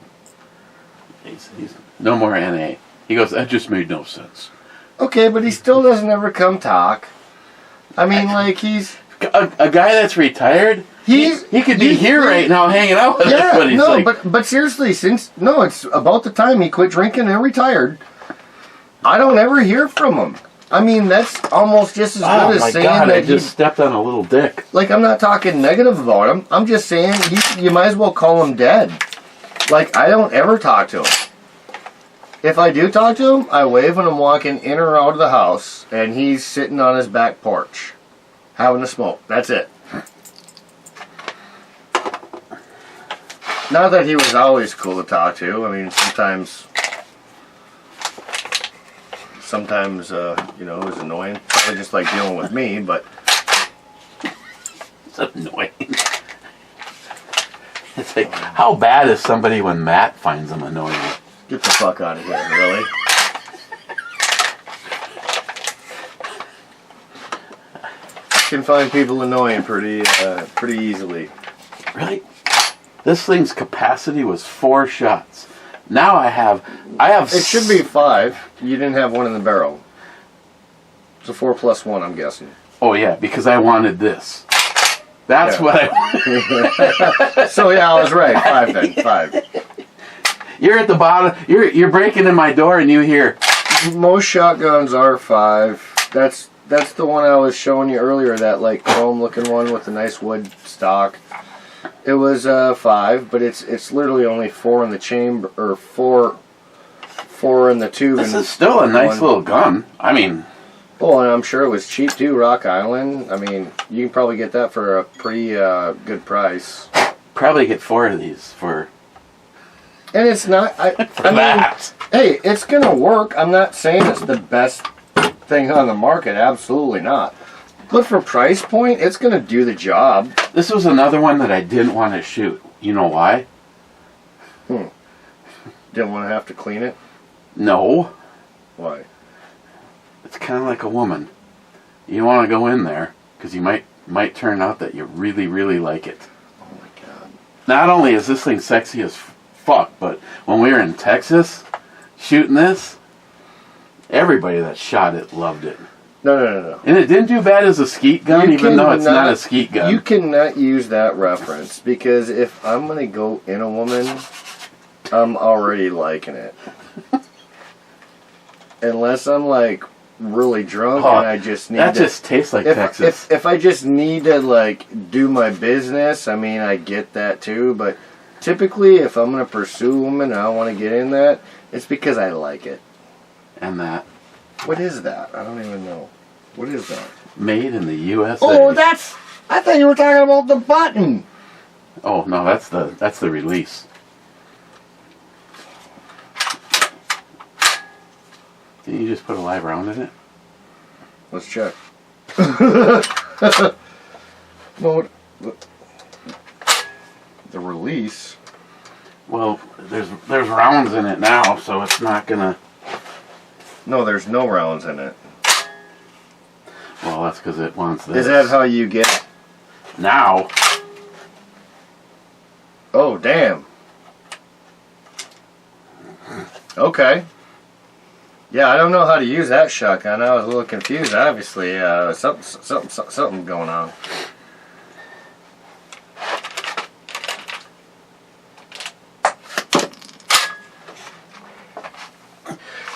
C: He's no more NA. He goes, that just made no sense.
D: Okay, but he still doesn't ever come talk. I mean, like, he's...
C: A guy that's retired, he could be here right now hanging out with us, but he's
D: but seriously, it's about the time he quit drinking and retired. I don't ever hear from him. I mean, that's almost just as good as saying that
C: I just stepped on a little dick.
D: Like, I'm not talking negative about him. I'm just saying you might as well call him dead. Like, I don't ever talk to him. If I do talk to him, I wave when I'm walking in or out of the house, and he's sitting on his back porch, having a smoke. That's it. Not that he was always cool to talk to. I mean, sometimes, you know, it was annoying. Probably just like dealing with me, but...
C: It's annoying. It's like, how bad is somebody when Matt finds them annoying?
D: Get the fuck out of here, really? Can find people annoying pretty easily.
C: Really? This thing's capacity was 4 shots. Now I have.
D: It should be 5. You didn't have one in the barrel. It's a 4 plus 1, I'm guessing.
C: Oh yeah, because I wanted this. That's what I wanted.
D: So yeah, I was right. 5 then. 5.
C: You're at the bottom. You're breaking in my door, and you hear.
D: Most shotguns are 5. That's the one I was showing you earlier. That like chrome looking one with the nice wood stock. It was 5, but it's literally only 4 in the chamber, or 4 in the tube.
C: This is still a nice little gun. I mean,
D: oh, and I'm sure it was cheap too. Rock Island. I mean, you can probably get that for a pretty good price.
C: probably get 4 of these for.
D: And it's not. I mean,
C: that.
D: hey, it's gonna work. I'm not saying it's the best thing on the market. Absolutely not. But for price point, it's gonna do the job.
C: This was another one that I didn't want to shoot. You know why?
D: Didn't want to have to clean it.
C: No.
D: Why?
C: It's kind of like a woman. You want to go in there because you might turn out that you really, really like it.
D: Oh my god.
C: Not only is this thing sexy as fuck, but when we were in Texas shooting this, everybody that shot it loved it.
D: No.
C: And it didn't do bad as a skeet gun, even though it's not a skeet gun.
D: You cannot use that reference because if I'm gonna go in a woman, I'm already liking it. Unless I'm like really drunk and I just need
C: that
D: to,
C: just tastes like Texas.
D: If I just need to like do my business, I mean I get that too. But typically, if I'm gonna pursue a woman and I want to get in that, it's because I like it.
C: And that
D: What is that? I don't even know. What is that?
C: made in the USA.
D: Oh, that's. I thought you were talking about the button.
C: Oh no, that's the release. Didn't you just put a live round in it?
D: Let's check. No, the release.
C: Well, there's rounds in it now, so it's not gonna.
D: No, there's no rounds in it.
C: Well, that's because it wants this.
D: Is that how you get?
C: Now?
D: Oh, damn. Okay. Yeah, I don't know how to use that shotgun. I was a little confused. Obviously, something going on.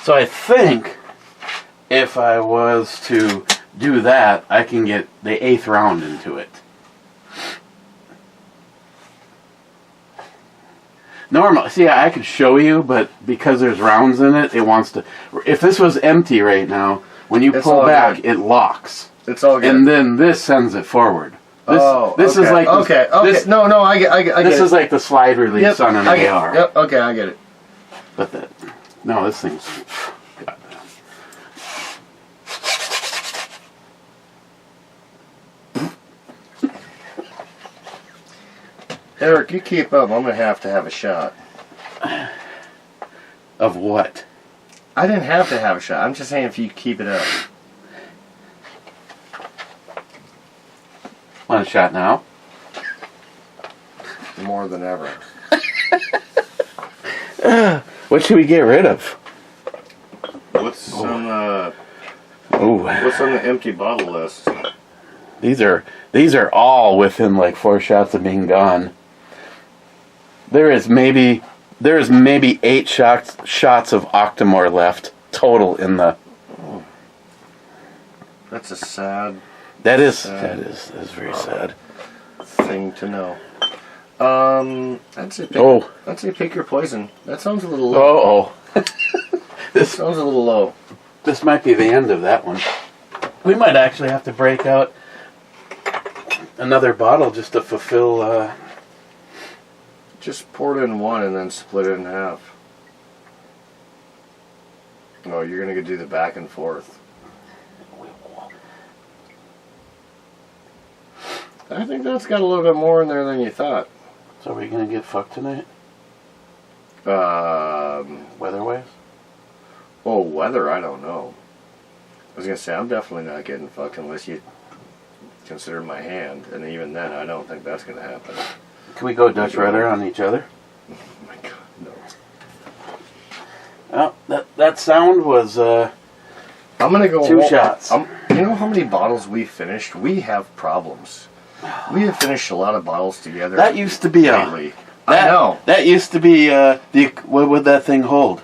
C: So I think if I was to do that, I can get the 8th round into it. Normal. See, I could show you, but because there's rounds in it, it wants to. If this was empty right now, when you pull back, it locks.
D: It's all good.
C: And then this sends it forward. This
D: okay.
C: is like
D: okay.
C: This,
D: no, I get
C: this
D: it.
C: is like the slide release on an AR.
D: Yep. Okay, I get it.
C: But no, this thing's. God.
D: Eric, you keep up. I'm gonna have to have a shot.
C: Of what?
D: I didn't have to have a shot. I'm just saying if you keep it up.
C: Want a shot now?
D: More than ever.
C: What should we get rid of?
D: What's on the
C: Oh,
D: empty bottle list?
C: these are all within like 4 shots of being gone. There is maybe 8 shots of Octomore left total in the.
D: That's a sad
C: That is very sad.
D: thing to know. I'd say pick your poison. That sounds a little low. This sounds a little low.
C: This might be the end of that one. We might actually have to break out another bottle just to fulfill.
D: Just pour it in one and then split it in half. No, you're gonna do the back and forth. I think that's got a little bit more in there than you thought.
C: So are we gonna get fucked tonight? Weather-wise?
D: Oh, weather, I don't know. I was gonna say, I'm definitely not getting fucked unless you consider my hand, and even then, I don't think that's gonna happen.
C: Can we go Dutch Rudder on each other?
D: Oh my god, no.
C: Oh, that sound was
D: I'm gonna go
C: 2 shots.
D: You know how many bottles we finished? We have problems. We have finished a lot of bottles together.
C: That used to be
D: lately. I know.
C: That used to be what would that thing hold?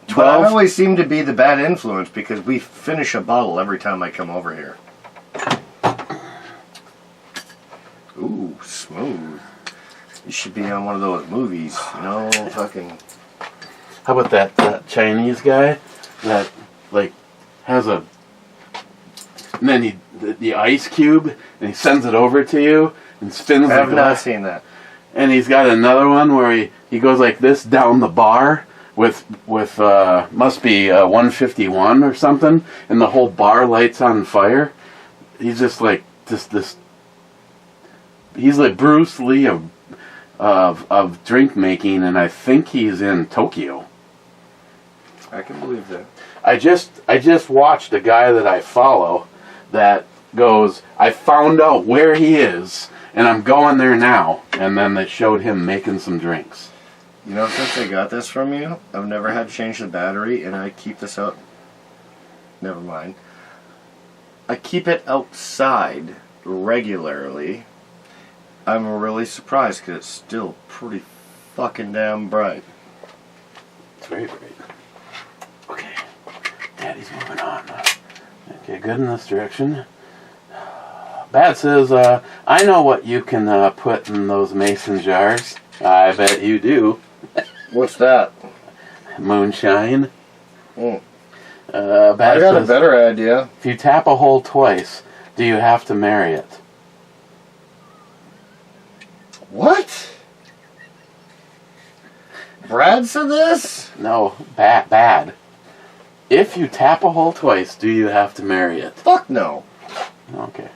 C: 12?
D: But I always seem to be the bad influence because we finish a bottle every time I come over here. Ooh, smooth. You should be on one of those movies, you know, fucking.
C: How about that Chinese guy that like has a, and then the ice cube and he sends it over to you and spins
D: I
C: the
D: have not
C: glass.
D: seen that.
C: And he's got another one where he goes like this down the bar with must be 151 or something, and the whole bar lights on fire. He's just like this. He's like Bruce Lee of drink making, and I think he's in Tokyo.
D: I can believe that.
C: I just watched a guy that I follow that goes, I found out where he is, and I'm going there now. And then they showed him making some drinks.
D: You know, since I got this from you, I've never had to change the battery, and I keep this out. Never mind. I keep it outside regularly. I'm really surprised because it's still pretty fucking damn bright.
C: It's very bright. Okay, Daddy's moving on. Okay, good in this direction. Bad says, I know what you can put in those mason jars. I bet you do.
D: What's that?
C: Moonshine.
D: Mm.
C: Bad
D: I got
C: says,
D: a better idea.
C: if you tap a hole twice, do you have to marry it?
D: What? Brad said this?
C: No, bad. If you tap a hole twice, do you have to marry it?
D: Fuck no.
C: Okay.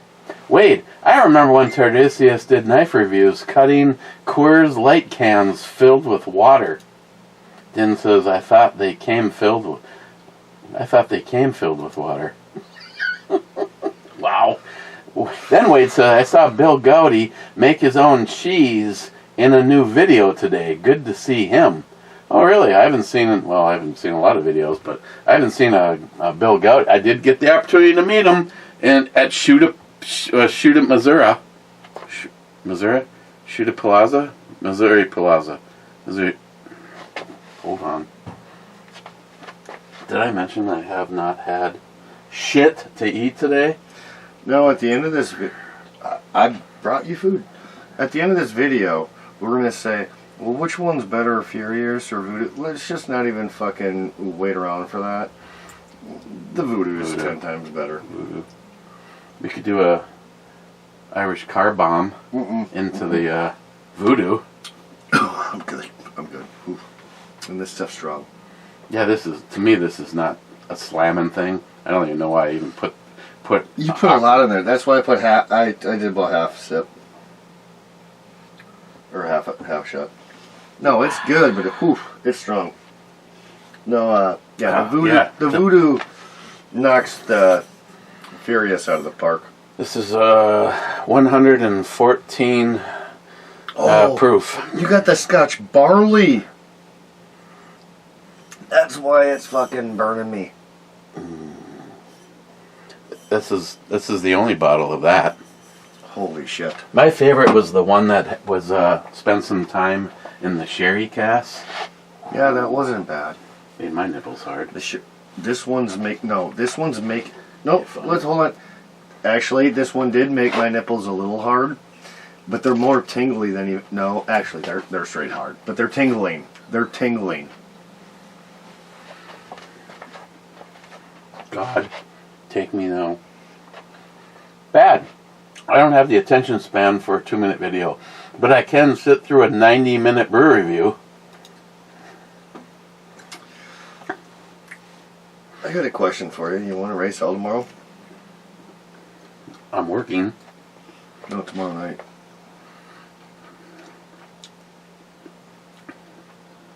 C: Wade, I remember when Tardisius did knife reviews, cutting Coors Light cans filled with water. Din says, I thought they came filled with water. Wow. Then Wade said, I saw Bill Gowdy make his own cheese in a new video today. Good to see him. Oh, really? I haven't seen a lot of videos, but I haven't seen a Bill Gowdy. I did get the opportunity to meet him at Shoot at Missouri. Shoot at Plaza? Missouri Plaza. Missouri. Hold on. Did I mention I have not had shit to eat today?
D: No, at the end of this I brought you food. At the end of this video, we're going to say, well, which one's better, Furious or Voodoo? Let's just not even fucking wait around for that. The Voodoo is 10 times better.
C: Voodoo. We could do a Irish car bomb into the Voodoo.
D: I'm good. Oof. And this stuff's strong.
C: Yeah, this is not a slamming thing. I don't even know why I even put.
D: You put a lot in there. That's why I put half. I did about half a sip. Or half shot. No, it's good, but it's strong. No, the Voodoo knocks the Furious out of the park.
C: This is 114 proof.
D: You got the Scotch barley. That's why it's fucking burning me.
C: This is the only bottle of that.
D: Holy shit.
C: My favorite was the one that was spent some time in the sherry cask.
D: Yeah, that wasn't bad.
C: Made my nipples hard.
D: This one's make. Let's hold on. Actually, this one did make my nipples a little hard, but they're more tingly than you. No, actually, they're straight hard, but they're tingling. They're tingling.
C: God, take me now. Bad. I don't have the attention span for a 2-minute video, but I can sit through a 90-minute brew review.
D: I got a question for you. You want to race all tomorrow?
C: I'm working.
D: No, tomorrow night.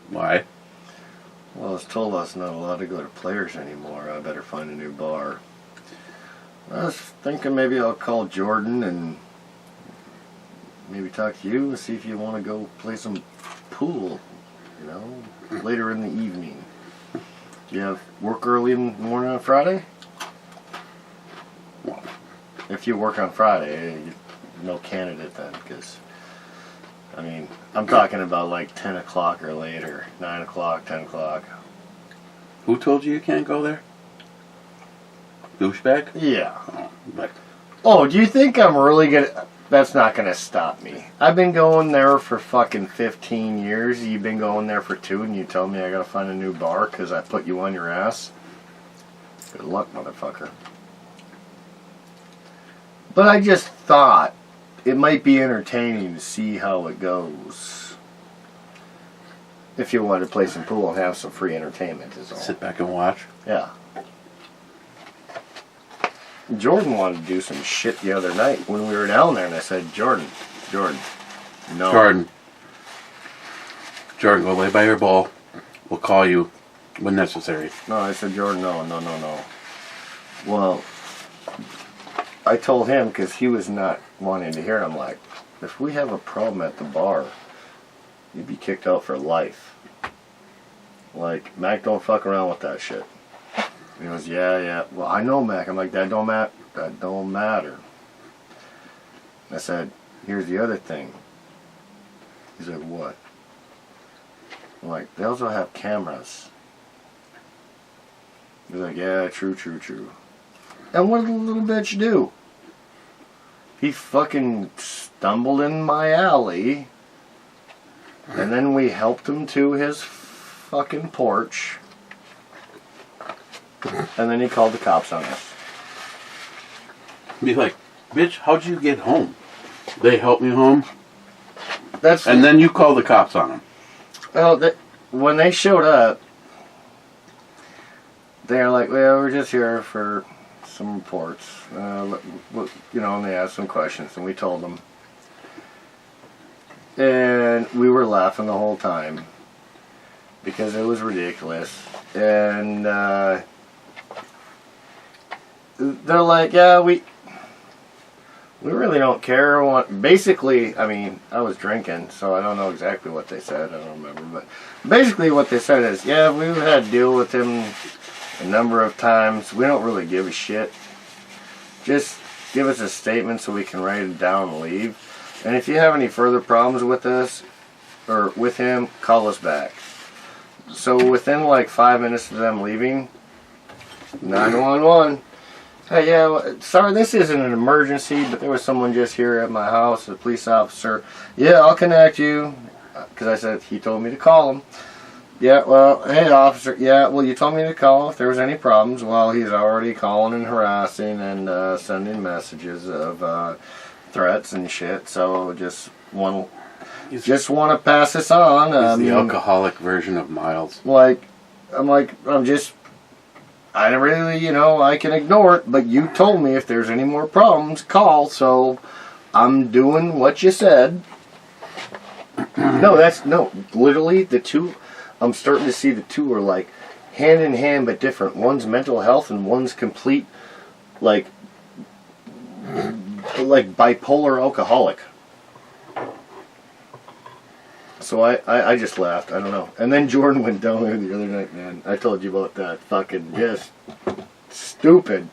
C: Why?
D: Well, I was told I was not allowed to go to Players anymore. I better find a new bar. I was thinking maybe I'll call Jordan and maybe talk to you and see if you want to go play some pool, later in the evening. Do you have work early in the morning on Friday? If you work on Friday, you're no candidate then, because, I'm talking about like 10 o'clock or later, 9 o'clock, 10 o'clock.
C: Who told you can't go there? Douchebag?
D: Yeah.
C: But
D: Oh, do you think I'm really gonna... That's not gonna stop me. I've been going there for fucking 15 years. You've been going there for 2 and you tell me I gotta find a new bar because I put you on your ass? Good luck, motherfucker. But I just thought it might be entertaining to see how it goes. If you wanted to play some pool and have some free entertainment is all.
C: sit back and watch.
D: Yeah. Jordan wanted to do some shit the other night when we were down there, and I said, Jordan, no.
C: Jordan, go lay by your bowl. We'll call you when necessary.
D: No, I said, Jordan, no. Well, I told him, because he was not wanting to hear it, I'm like, if we have a problem at the bar, you'd be kicked out for life. Like, Mac, don't fuck around with that shit. He goes, yeah. Well, I know, Mac. I'm like, that don't matter. I said, here's the other thing. He's like, what? I'm like, they also have cameras. He's like, yeah, true. And what did the little bitch do? He fucking stumbled in my alley, and then we helped him to his fucking porch. And then he called the cops on us.
C: Be like, bitch, how'd you get home? They helped me home?
D: And
C: then you call the cops on them.
D: Well, when they showed up, they're like, well, we're just here for some reports. And they asked some questions, and we told them. And we were laughing the whole time because it was ridiculous. And they're like, yeah, we really don't care. Basically, I mean, I was drinking, so I don't know exactly what they said. I don't remember. But basically what they said is, yeah, we've had to deal with him a number of times. We don't really give a shit. Just give us a statement so we can write it down and leave. And if you have any further problems with us or with him, call us back. So within like 5 minutes of them leaving, 911. Hey, yeah, sorry, this isn't an emergency, but there was someone just here at my house, a police officer. Yeah, I'll connect you. Because I said, he told me to call him. Yeah, well, hey, officer. Yeah, well, you told me to call if there was any problems. Well, he's already calling and harassing and sending messages of threats and shit. So just want to pass this on.
C: He's the alcoholic version of Miles.
D: I don't really, I can ignore it, but you told me if there's any more problems, call, so I'm doing what you said. Literally, the two, I'm starting to see the two are like hand in hand but different. One's mental health and one's complete, like bipolar alcoholic. So I just laughed. I don't know. And then Jordan went down there the other night, man. I told you about that. Fucking just stupid.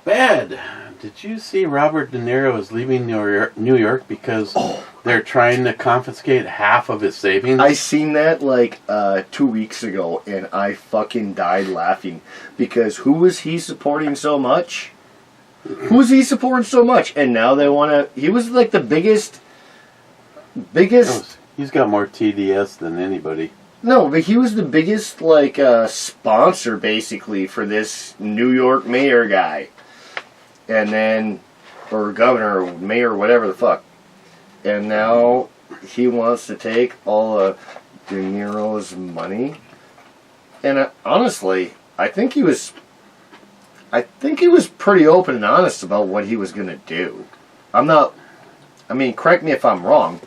C: Bad. Did you see Robert De Niro is leaving New York because they're trying to confiscate half of his savings?
D: I seen that like 2 weeks ago, and I fucking died laughing. Because who was he supporting so much? Who was he supporting so much? And now they want to... He was like the biggest...
C: He's got more TDS than anybody.
D: No, but he was the biggest sponsor basically for this New York mayor guy, and then or governor or mayor whatever the fuck, and now he wants to take all of De Niro's money. And honestly, I think he was pretty open and honest about what he was gonna do. Correct me if I'm wrong.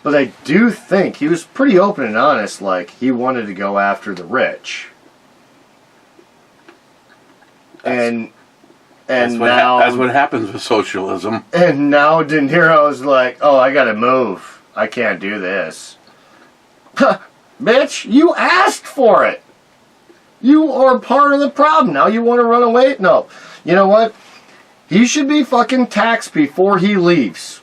D: But I do think he was pretty open and honest, like he wanted to go after the rich. And
C: that's what happens with socialism.
D: And now De Niro's like, oh, I gotta move. I can't do this. Bitch, you asked for it. You are part of the problem. Now you want to run away? No. You know what? He should be fucking taxed before he leaves.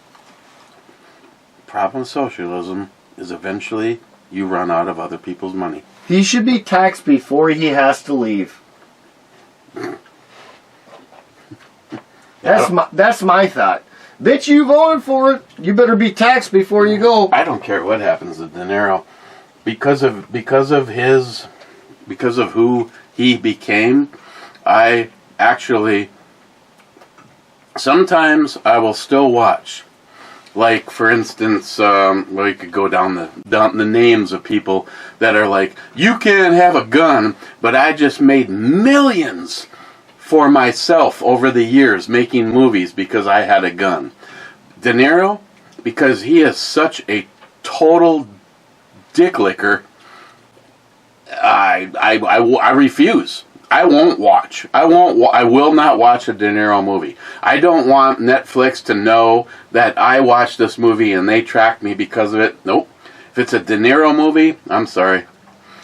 C: Problem with socialism is eventually you run out of other people's money.
D: He should be taxed before he has to leave. That's my thought. Bitch, you voted for it. You better be taxed before you go.
C: I don't care what happens to De Niro, because of who he became. I actually sometimes I will still watch. Like, for instance, we could go down the names of people that are like, you can't have a gun, but I just made millions for myself over the years making movies because I had a gun. De Niro, because he is such a total dick licker, I refuse. I won't watch. I will not watch a De Niro movie. I don't want Netflix to know that I watched this movie and they tracked me because of it. Nope. If it's a De Niro movie, I'm sorry.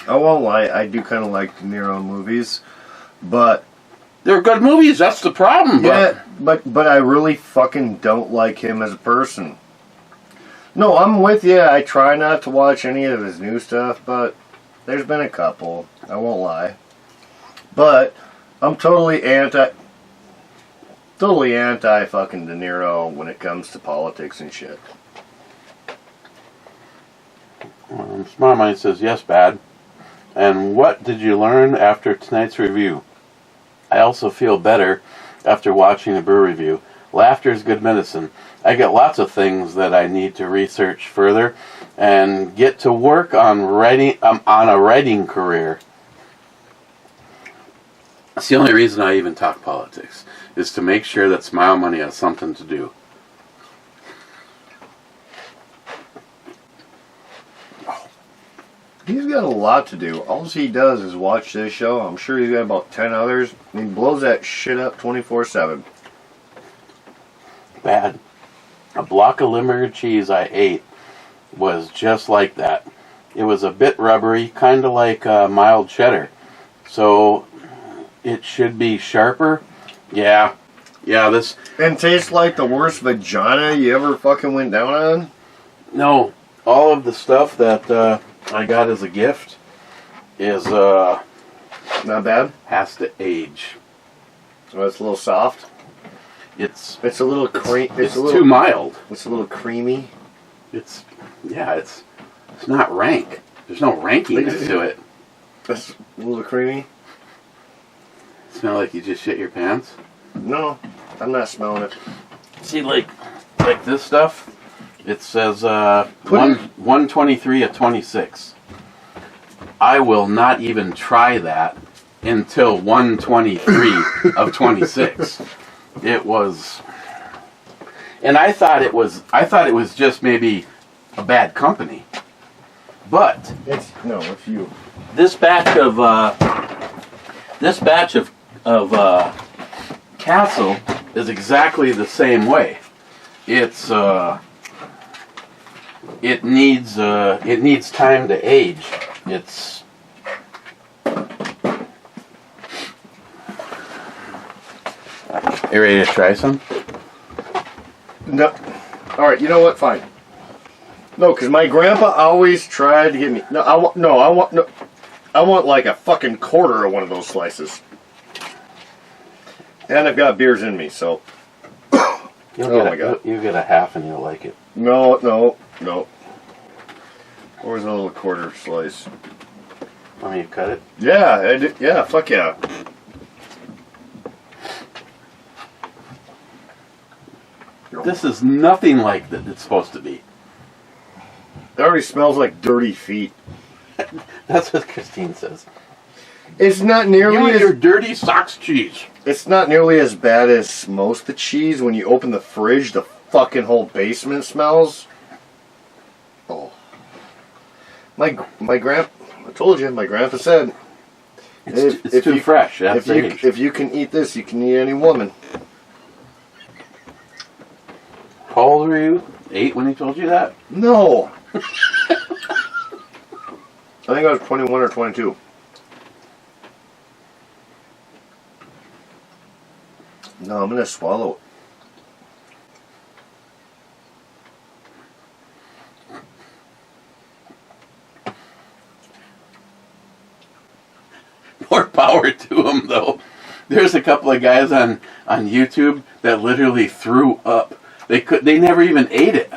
D: I won't lie. I do kind of like De Niro movies, but
C: they're good movies. That's the problem.
D: Yeah, but I really fucking don't like him as a person. No, I'm with you. I try not to watch any of his new stuff, but there's been a couple. I won't lie. But I'm totally anti fucking De Niro when it comes to politics and shit.
C: Smart Mind says, yes, bad. And what did you learn after tonight's review? I also feel better after watching a brew review. Laughter is good medicine. I get lots of things that I need to research further and get to work on a writing career. That's the only reason I even talk politics, is to make sure that Smile Money has something to do.
D: He's got a lot to do. All he does is watch this show. I'm sure he's got about 10 others. And he blows that shit up 24/7.
C: Bad. A block of Limburger cheese I ate was just like that. It was a bit rubbery, kind of like mild cheddar. So it should be sharper. Yeah, this...
D: And tastes like the worst vagina you ever fucking went down on?
C: No, all of the stuff that I got as a gift is...
D: Not bad?
C: has to age.
D: Oh, it's a little soft?
C: It's
D: a little cream.
C: It's too mild.
D: It's a little creamy.
C: It's not rank. There's no rankiness to it.
D: It's a little creamy.
C: Smell like you just shit your pants?
D: No, I'm not smelling it.
C: See, like this stuff, it says 123 of 26. I will not even try that until 123 of 26. It was, and I thought it was just maybe a bad company, but
D: It's you.
C: this batch of Castle is exactly the same way. It's it needs time to age. It's You ready to try some?
D: No. All right. You know what? Fine. No, because my grandpa always tried to get me. I want like a fucking quarter of one of those slices. And I've got beers in me, so. Oh my God.
C: You get a half and you'll like it.
D: No. Where's a little quarter slice?
C: Want me to cut it?
D: Yeah, yeah, fuck yeah.
C: This is nothing like that it's supposed to be.
D: It already smells like dirty feet.
C: That's what Christine says.
D: It's not nearly
C: You and
D: as
C: your dirty socks cheese.
D: It's not nearly as bad as most of the cheese. When you open the fridge, the fucking whole basement smells. Oh. My grandpa, I told you, my grandpa said,
C: It's too fresh.
D: if you can eat this, you can eat any woman.
C: How old were you? 8 when he told you that?
D: No. I think I was 21 or 22. No, I'm gonna swallow it.
C: More power to him, though. There's a couple of guys on YouTube that literally threw up. They never even ate it.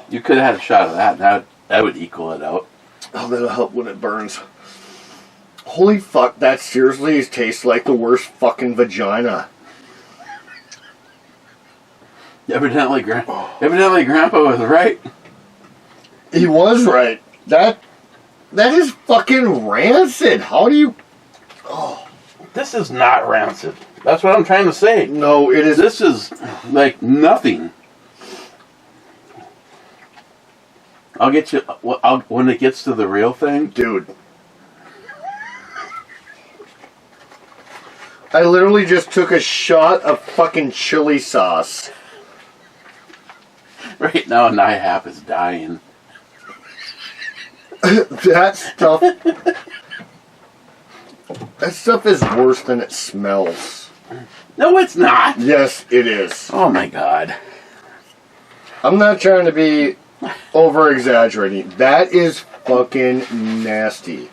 C: You could have had a shot of that. That would equal it out.
D: Oh, that'll help when it burns. Holy fuck, that seriously tastes like the worst fucking vagina.
C: Evidently Grandpa was right.
D: He was right. That is fucking rancid. How do you... Oh.
C: This is not rancid. That's what I'm trying to say.
D: No, it is...
C: This is like nothing. I'll get you... when it gets to the real thing...
D: Dude. I literally just took a shot of fucking chili sauce.
C: Right now, NIHAP is dying.
D: That stuff is worse than it smells.
C: No, it's not.
D: Yes, it is.
C: Oh my God.
D: I'm not trying to be over-exaggerating. That is fucking nasty.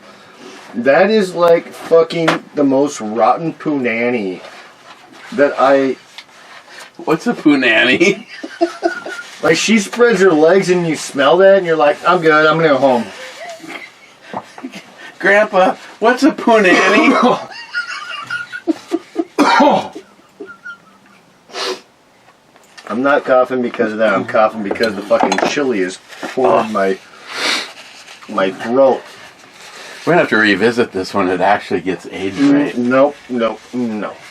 D: That is like fucking the most rotten punani that I...
C: What's a punani?
D: Like, she spreads her legs and you smell that and you're like, I'm good, I'm gonna go home.
C: Grandpa, what's a punani?
D: I'm not coughing because of that. I'm coughing because the fucking chili is pouring my... my throat.
C: We're gonna have to revisit this when it actually gets aged right.
D: Nope.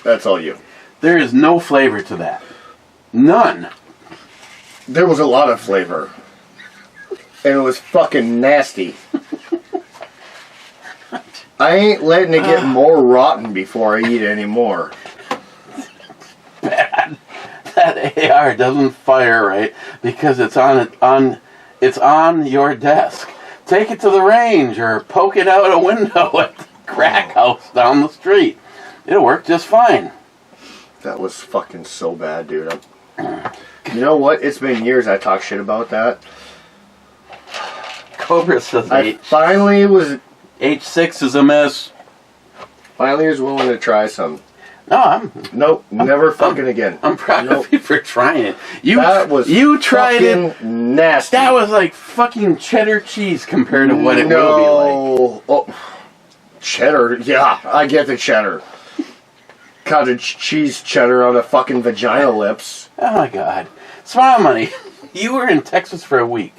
D: That's all you.
C: There is no flavor to that. None.
D: There was a lot of flavor. And it was fucking nasty. I ain't letting it get more rotten before I eat any more.
C: Bad. That AR doesn't fire right because it's on your desk. Take it to the range or poke it out a window at the crack house down the street. It'll work just fine.
D: That was fucking so bad, dude. You know what? It's been years I talk shit about that.
C: Cobra says
D: I finally was
C: H6 is a mess.
D: Finally was willing to try some.
C: No,
D: Nope, never fucking again.
C: I'm proud
D: Nope.
C: of you for trying it.
D: You
C: tried it.
D: Nasty.
C: That was like fucking cheddar cheese compared to what it will be like.
D: Oh, cheddar. Yeah, I get the cheddar. Cottage cheese cheddar on the fucking vagina lips.
C: Oh my god. Smile Money, you were in Texas for a week.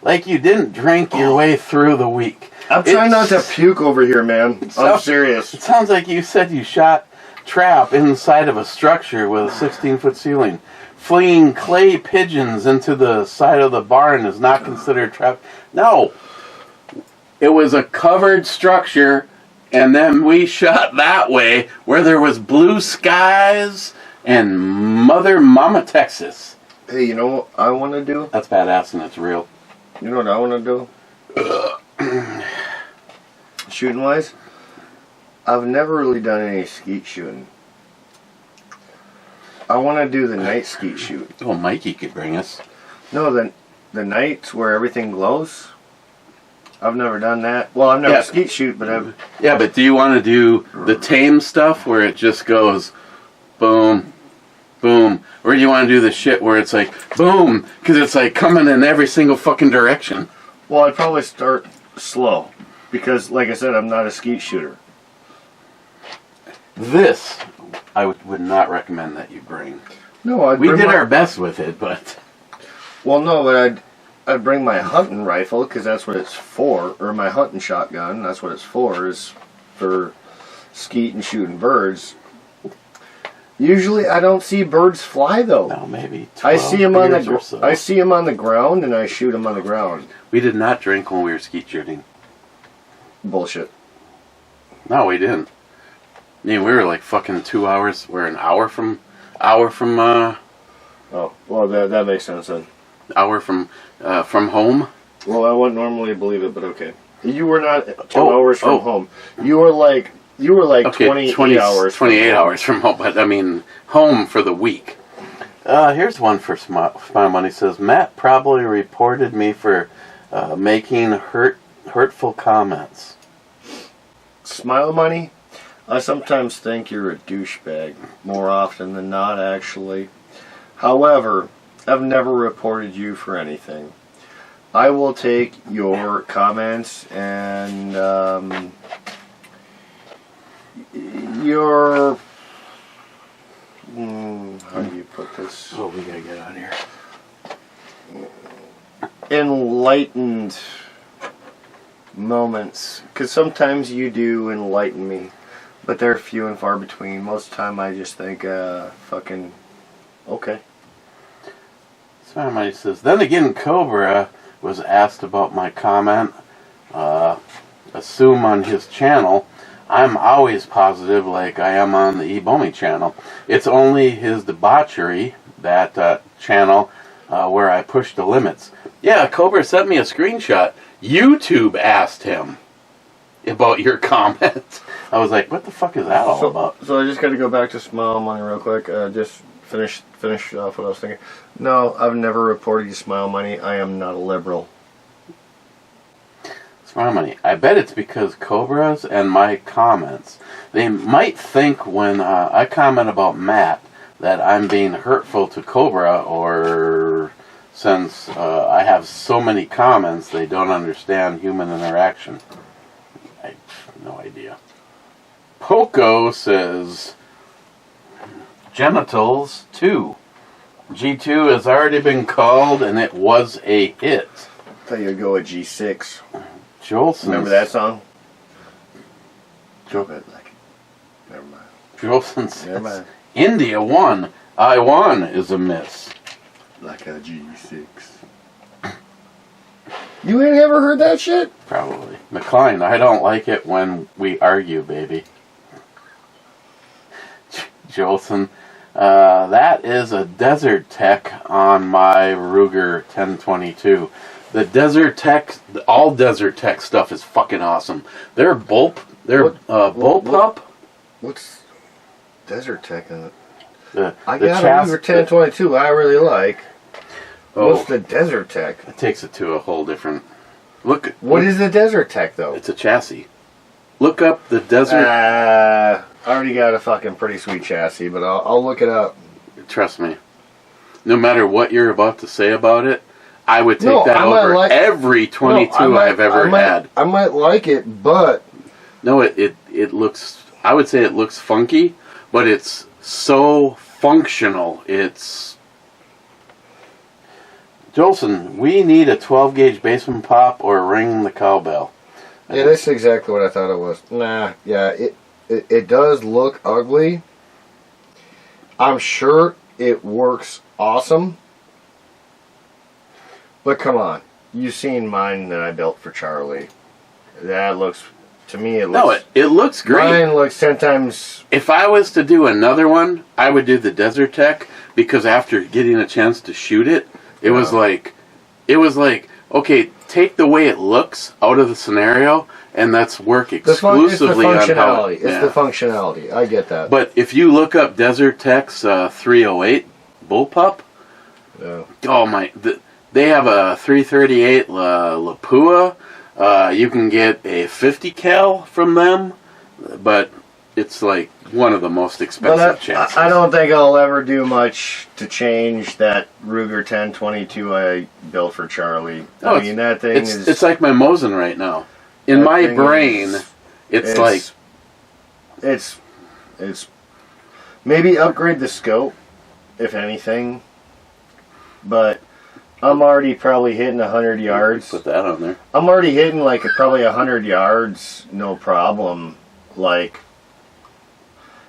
C: Like you didn't drink your way through the week.
D: I'm trying not to puke over here, man. I'm serious.
C: It sounds like you said you shot trap inside of a structure with a 16-foot ceiling. Flinging clay pigeons into the side of the barn is not considered trap. No. It was a covered structure, and then we shot that way where there was blue skies and Mama Texas.
D: Hey, you know what I want to do?
C: That's badass and it's real.
D: You know what I want to do? Shooting wise, I've never really done any skeet shooting. I want to do the night skeet shoot.
C: Oh, Mikey could bring us.
D: No, the nights where everything glows. I've never done that. Well, I've never skeet shoot, but I've...
C: Yeah, but do you want to do the tame stuff where it just goes boom, boom? Or do you want to do the shit where it's like boom, because it's like coming in every single fucking direction?
D: Well, I'd probably start slow. Because, like I said, I'm not a skeet shooter.
C: This, I would not recommend that you bring.
D: No,
C: we did our best with it, but...
D: Well, no, but I'd bring my hunting rifle, because that's what it's for. Or my hunting shotgun, that's what it's for, is for skeet and shooting birds. Usually, I don't see birds fly, though.
C: No, maybe 12
D: I see them on
C: or so.
D: I see them on the ground, and I shoot them on the ground.
C: We did not drink when we were skeet shooting.
D: Bullshit.
C: No, we didn't. I mean, we were like fucking 2 hours. We're an hour from.
D: Oh, well, that makes sense then.
C: Hour from home.
D: Well, I wouldn't normally believe it, but okay. You were not 2 hours from home. You were like okay, 28 hours.
C: 28 hours from home, but I mean home for the week. Here's one for Smile Money. Says Matt probably reported me for making hurtful comments.
D: Smile Money, I sometimes think you're a douchebag, more often than not, actually. However, I've never reported you for anything. I will take your comments and your... how do you put this?
C: Oh, we gotta get out of here.
D: Enlightened moments, because sometimes you do enlighten me, but they're few and far between. Most of the time I just think fucking okay.
C: Somebody says, then again, Cobra was asked about my comment. Assume on his channel, I'm always positive like I am on the Ebomi channel. It's only his debauchery, that channel, where I push the limits. Yeah, Cobra sent me a screenshot. YouTube asked him about your comment. I was like, what the fuck is that all about?
D: So I just got to go back to Smile Money real quick. Just finish off what I was thinking. No, I've never reported you Smile Money. I am not a liberal.
C: Smile Money. I bet it's because Cobra's and my comments. They might think when I comment about Matt that I'm being hurtful to Cobra, or since I have so many comments, they don't understand human interaction. I have no idea. Poco says, Genitals 2. G2 has already been called, and it was a hit.
D: I thought you'd go with G6.
C: Jolson's.
D: Remember that song?
C: Jo-
D: But like, never mind.
C: Jolson
D: Never
C: says,
D: mind.
C: India won. I won is a miss.
D: Like a G6. You ain't ever heard that shit?
C: Probably. McLean, I don't like it when we argue, baby. Jolson, that is a Desert Tech on my Ruger 1022. The Desert Tech, all Desert Tech stuff is fucking awesome. Their bullpup.
D: What's Desert Tech in it?
C: The
D: I got a Ruger 1022 I really like. What's the Desert Tech?
C: It takes it to a whole different. Look.
D: What is the Desert Tech though?
C: It's a chassis. Look up the Desert.
D: I already got a fucking pretty sweet chassis, but I'll look it up.
C: Trust me. No matter what you're about to say about it, I would take that over every 22 I've ever had.
D: I might like it, but
C: no, it looks. I would say it looks funky, but it's so functional. It's. Jolson, we need a 12 gauge basement pop or ring the cowbell.
D: Yeah, that's exactly what I thought it was. Nah, yeah, it does look ugly. I'm sure it works awesome. But come on, you've seen mine that I built for Charlie. That looks, to me, it looks...
C: No, it looks great.
D: Mine looks 10 times...
C: If I was to do another one, I would do the Desert Tech, because after getting a chance to shoot it, it was like, okay, take the way it looks out of the scenario, and let's work exclusively on how
D: it's the functionality. I get that.
C: But if you look up Desert Tech's 308 bullpup, oh my, they have a 338 Lapua. You can get a 50 cal from them, but it's like one of the most expensive chassis.
D: I don't think I'll ever do much to change that Ruger 1022 I built for Charlie.
C: No,
D: I mean, that thing is...
C: It's like my Mosin right now. In my brain, it's like...
D: It's... Maybe upgrade the scope, if anything. But I'm already probably hitting 100 yards.
C: Put that on there.
D: I'm already hitting like probably 100 yards, no problem. Like...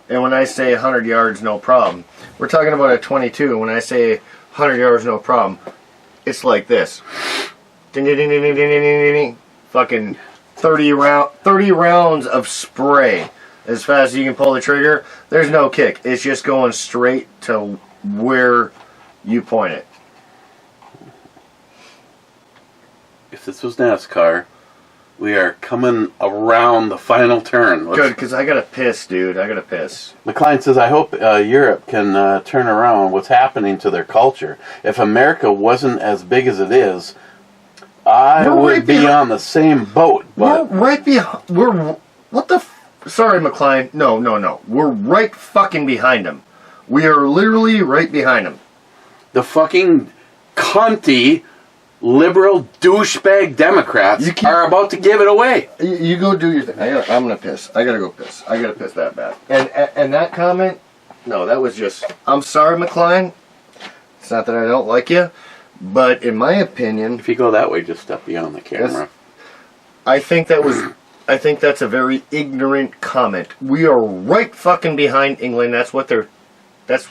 D: And when I say 100 yards, no problem, we're talking about a 22. When I say 100 yards, no problem, it's like this. Ding, ding, ding, ding, ding, ding, ding, ding. Fucking 30 rounds of spray. As fast as you can pull the trigger, there's no kick. It's just going straight to where you point it.
C: If this was NASCAR, we are coming around the final turn.
D: Good, because I gotta piss, dude. I gotta piss.
C: McLean says, I hope Europe can turn around what's happening to their culture. If America wasn't as big as it is, I would be on the same boat. But
D: we're right behind. What the... Sorry, McLean. No. We're right fucking behind him. We are literally right behind him.
C: The fucking cunty... liberal douchebag Democrats are about to give it away.
D: You go do your thing. I'm gonna piss. I gotta go piss. I gotta piss that bad. And that comment, no, that was just. I'm sorry, McLean. It's not that I don't like you, but in my opinion,
C: if you go that way, just step beyond the camera.
D: I think that's a very ignorant comment. We are right fucking behind England. That's what they're. That's.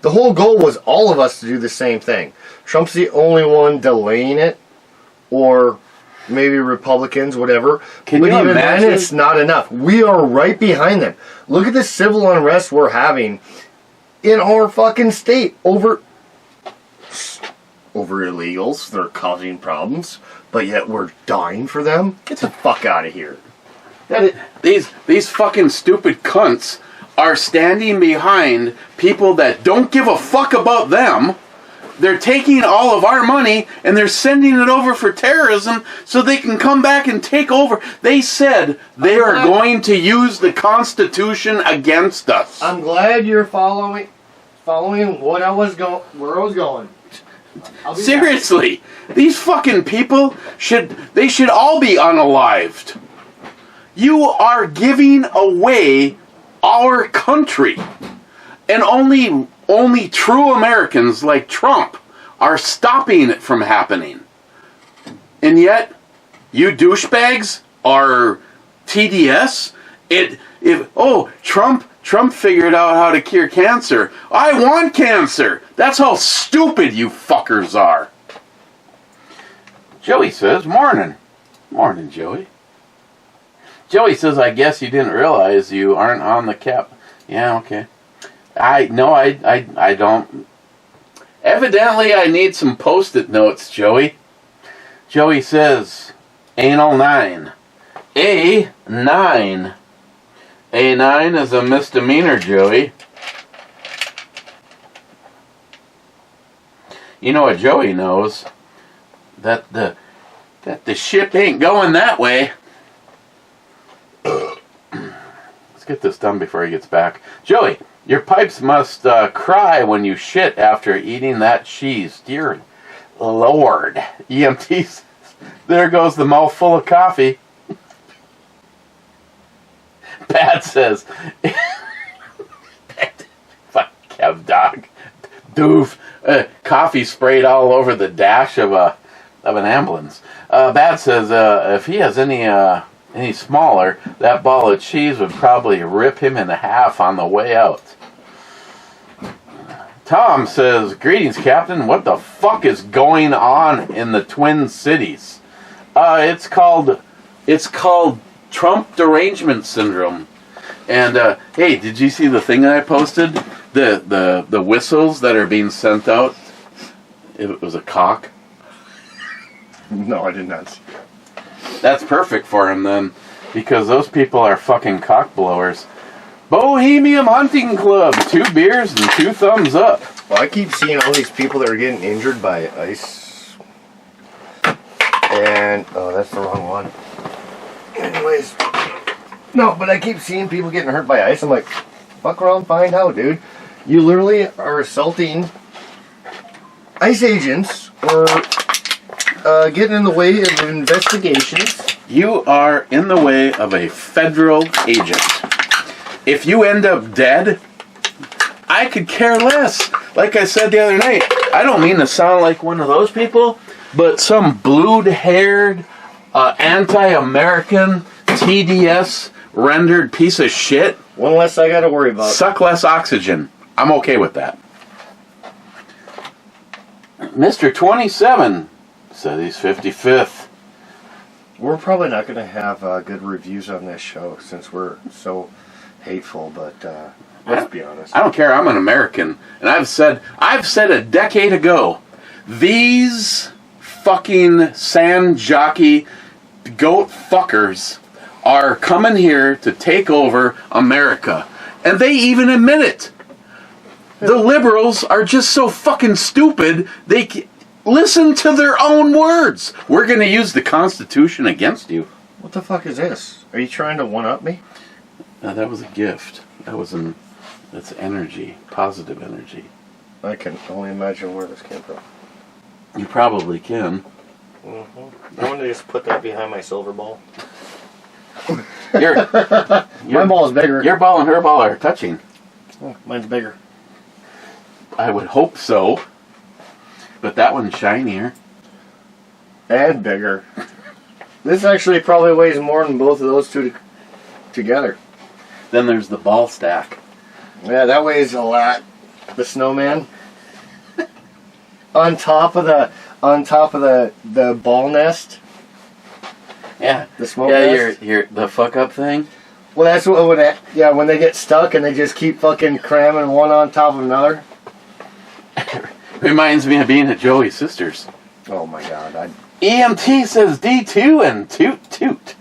D: The whole goal was all of us to do the same thing. Trump's the only one delaying it, or maybe Republicans, whatever.
C: Can
D: but
C: you
D: even
C: imagine?
D: then, it's not enough. We are right behind them. Look at the civil unrest we're having in our fucking state over illegals. They're causing problems, but yet we're dying for them. Get the fuck out of here.
C: These fucking stupid cunts are standing behind people that don't give a fuck about them. They're taking all of our money and they're sending it over for terrorism so they can come back and take over. They said they are going to use the Constitution against us.
D: I'm glad you're following what I was where I was going.
C: Seriously, these fucking people should all be unalived. You are giving away our country, and only true Americans like Trump are stopping it from happening. And yet, You douchebags are TDS. Trump figured out how to cure cancer. I want cancer. That's how stupid you fuckers are. Joey says, morning. Morning, Joey. Joey says, I guess you didn't realize you aren't on the cap. Yeah, okay. I don't. Evidently, I need some post-it notes, Joey. Joey says, anal 9. A9. A9 is a misdemeanor, Joey. You know what Joey knows? That the ship ain't going that way. Let's get this done before he gets back. Joey, your pipes must cry when you shit after eating that cheese. Dear Lord. EMT says, there goes the mouthful of coffee. Pat says, fuck Kev dog. Doof. Coffee sprayed all over the dash of an ambulance. Bat says, if he has any smaller, that ball of cheese would probably rip him in half on the way out. Tom says, greetings, Captain. What the fuck is going on in the Twin Cities? It's called Trump derangement syndrome. And hey, did you see the thing that I posted? The whistles that are being sent out. It was a cock.
D: No, I did not see.
C: That's perfect for him then, because those people are fucking cock blowers. Bohemian Hunting Club, 2 beers and 2 thumbs up.
D: Well, I keep seeing all these people that are getting injured by ice. And, oh, that's the wrong one. Anyways, no, but I keep seeing people getting hurt by ice. I'm like, fuck around, find out, dude. You literally are assaulting ice agents or getting in the way of investigations.
C: You are in the way of a federal agent. If you end up dead, I could care less. Like I said the other night, I don't mean to sound like one of those people, but some blued-haired, anti-American, TDS rendered piece of shit.
D: One less I gotta worry about.
C: Suck less oxygen. I'm okay with that. Mr. 27 said he's 55th.
D: We're probably not gonna have good reviews on this show since we're so hateful, but let's be honest.
C: I don't care. I'm an American, and I've said a decade ago, these fucking sand jockey goat fuckers are coming here to take over America, and they even admit it. The liberals are just so fucking stupid. Listen to their own words. We're going to use the Constitution against you.
D: What the fuck is this? Are you trying to one-up me?
C: That was a gift. That's energy, positive energy.
D: I can only imagine where this came from.
C: You probably can.
D: Mm-hmm. I want to just put that behind my silver ball.
C: My
D: ball is bigger.
C: Your ball and her ball are touching.
D: Oh, mine's bigger.
C: I would hope so. But that one's shinier.
D: And bigger. This actually probably weighs more than both of those two together.
C: Then there's the ball stack.
D: Yeah, that weighs a lot. The snowman. on top of the ball nest.
C: Yeah.
D: The smoke nest.
C: Yeah, the fuck up thing.
D: Well, that's what would when they get stuck and they just keep fucking cramming one on top of another.
C: Reminds me of being at Joey's sister's.
D: Oh my god.
C: EMT says D2 and toot toot.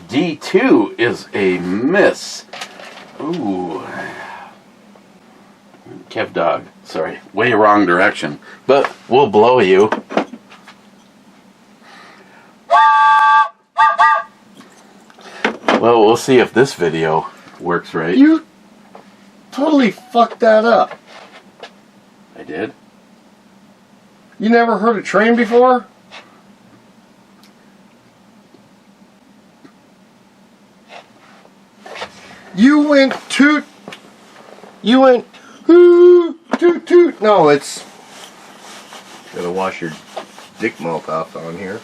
C: D2 is a miss. Ooh. Kev dog. Sorry. Way wrong direction. But we'll blow you. Well, we'll see if this video works right.
D: You totally fucked that up.
C: I did?
D: You never heard a train before? You went toot. You went toot toot. No, it's. Gotta wash your dick mouth off on here.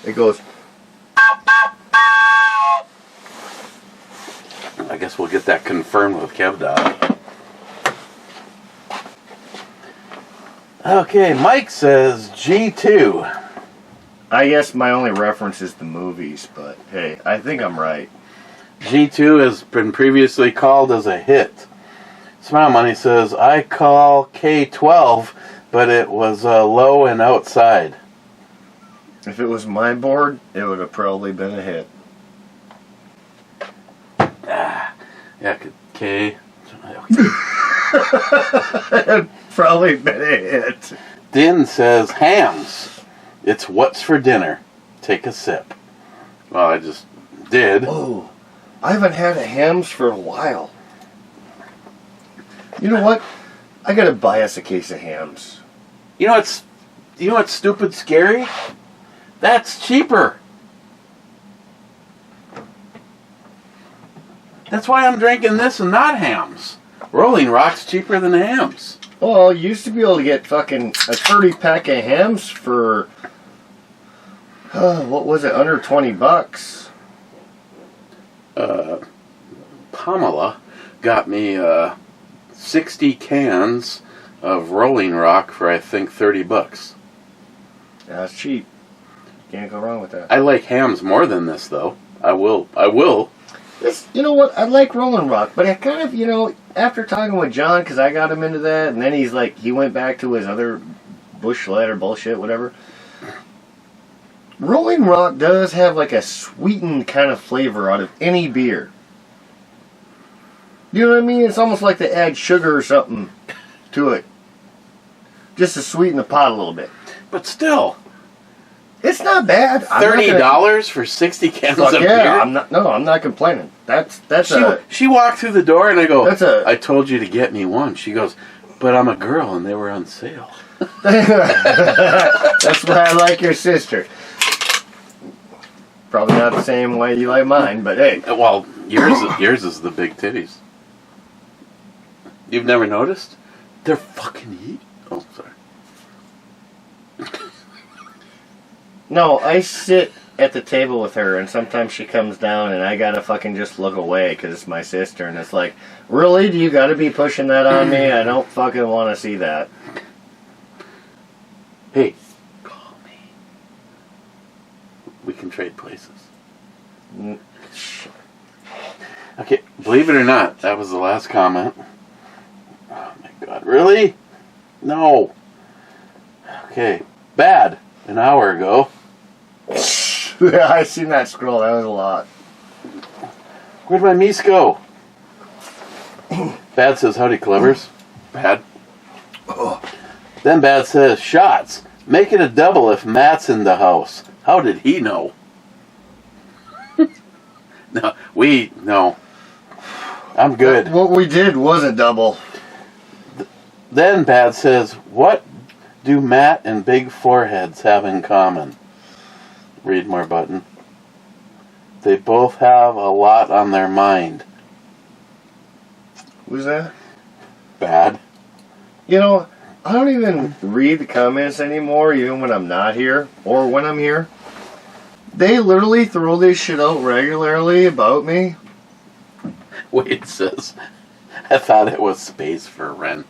D: It goes.
C: I guess we'll get that confirmed with KevDot. Okay, Mike says G2.
D: I guess my only reference is the movies, but hey, I think I'm right.
C: G2 has been previously called as a hit. Smile Money says, I call K12, but it was low and outside.
D: If it was my board, it would have probably been a hit.
C: Yeah, K.
D: Probably been a hit.
C: Din says, hams. It's what's for dinner. Take a sip. Well, I just did.
D: Oh, I haven't had a hams for a while. You know what? I gotta buy us a case of hams.
C: You know what's stupid scary? That's cheaper. That's why I'm drinking this and not hams. Rolling Rock's cheaper than hams.
D: Well, you used to be able to get fucking a 30 pack of hams for, what was it, under $20.
C: Pamela got me 60 cans of Rolling Rock for I think $30.
D: That's cheap. Can't go wrong with that.
C: I like hams more than this though. I will.
D: This, you know what? I like Rolling Rock, but I kind of, after talking with John, because I got him into that, and then he's like, he went back to his other Busch Light or bullshit, whatever. Rolling Rock does have like a sweetened kind of flavor out of any beer. You know what I mean? It's almost like they add sugar or something to it. Just to sweeten the pot a little bit.
C: But still,
D: it's not bad.
C: $30 for 60 cans of beer?
D: I'm not complaining.
C: She walked through the door and I go,
D: I
C: told you to get me one. She goes, but I'm a girl and they were on sale.
D: That's why I like your sister. Probably not the same way you like mine, but hey.
C: Well, yours is the big titties. You've never noticed? They're fucking heat. Oh, sorry.
D: No, I sit at the table with her, and sometimes she comes down, and I gotta fucking just look away because it's my sister, and it's like, really? Do you gotta be pushing that on me? I don't fucking want to see that.
C: Hey, call me. We can trade places. Okay, believe it or not, that was the last comment. Oh my god, really? No. Okay, bad. An hour ago.
D: Yeah, I seen that scroll. That was a lot.
C: Where'd my Mies go? Bad says, howdy, Clevers. Bad. Then Bad says, shots. Make it a double if Matt's in the house. How did he know? No. I'm good.
D: What we did was a double.
C: Then Bad says, what do Matt and Big Foreheads have in common? Read more button. They both have a lot on their mind.
D: Who's that?
C: Bad.
D: I don't even read the comments anymore, even when I'm not here, or when I'm here. They literally throw this shit out regularly about me.
C: Wade says, I thought it was space for rent.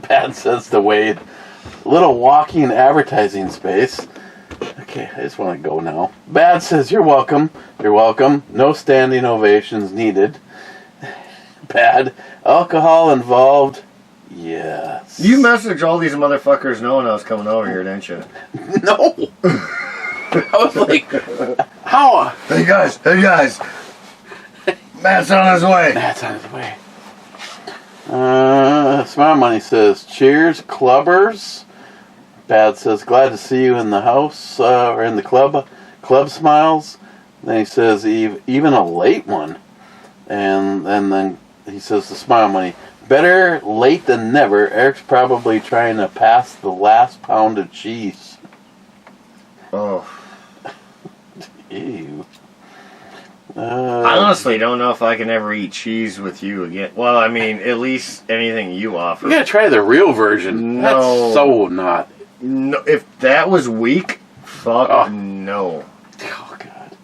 C: Bad says to Wade, little walking advertising space. Okay, I just want to go now. Bad says, you're welcome. You're welcome. No standing ovations needed. Bad. Alcohol involved. Yes.
D: You messaged all these motherfuckers knowing I was coming over here, didn't you?
C: No. I was like, how?
D: Hey guys. Matt's on his way.
C: Matt's on his way. Smile Money says, cheers, clubbers. Bad says, glad to see you in the house, or in the club. Club smiles. Then he says, even a late one. And then he says to Smile Money, better late than never. Eric's probably trying to pass the last pound of cheese.
D: Oh.
C: Ew.
D: I honestly don't know if I can ever eat cheese with you again. Well, I mean, at least anything you offer.
C: You gotta try the real version.
D: No.
C: That's so not.
D: No, if that was weak, fuck
C: Oh.
D: no.
C: Oh God.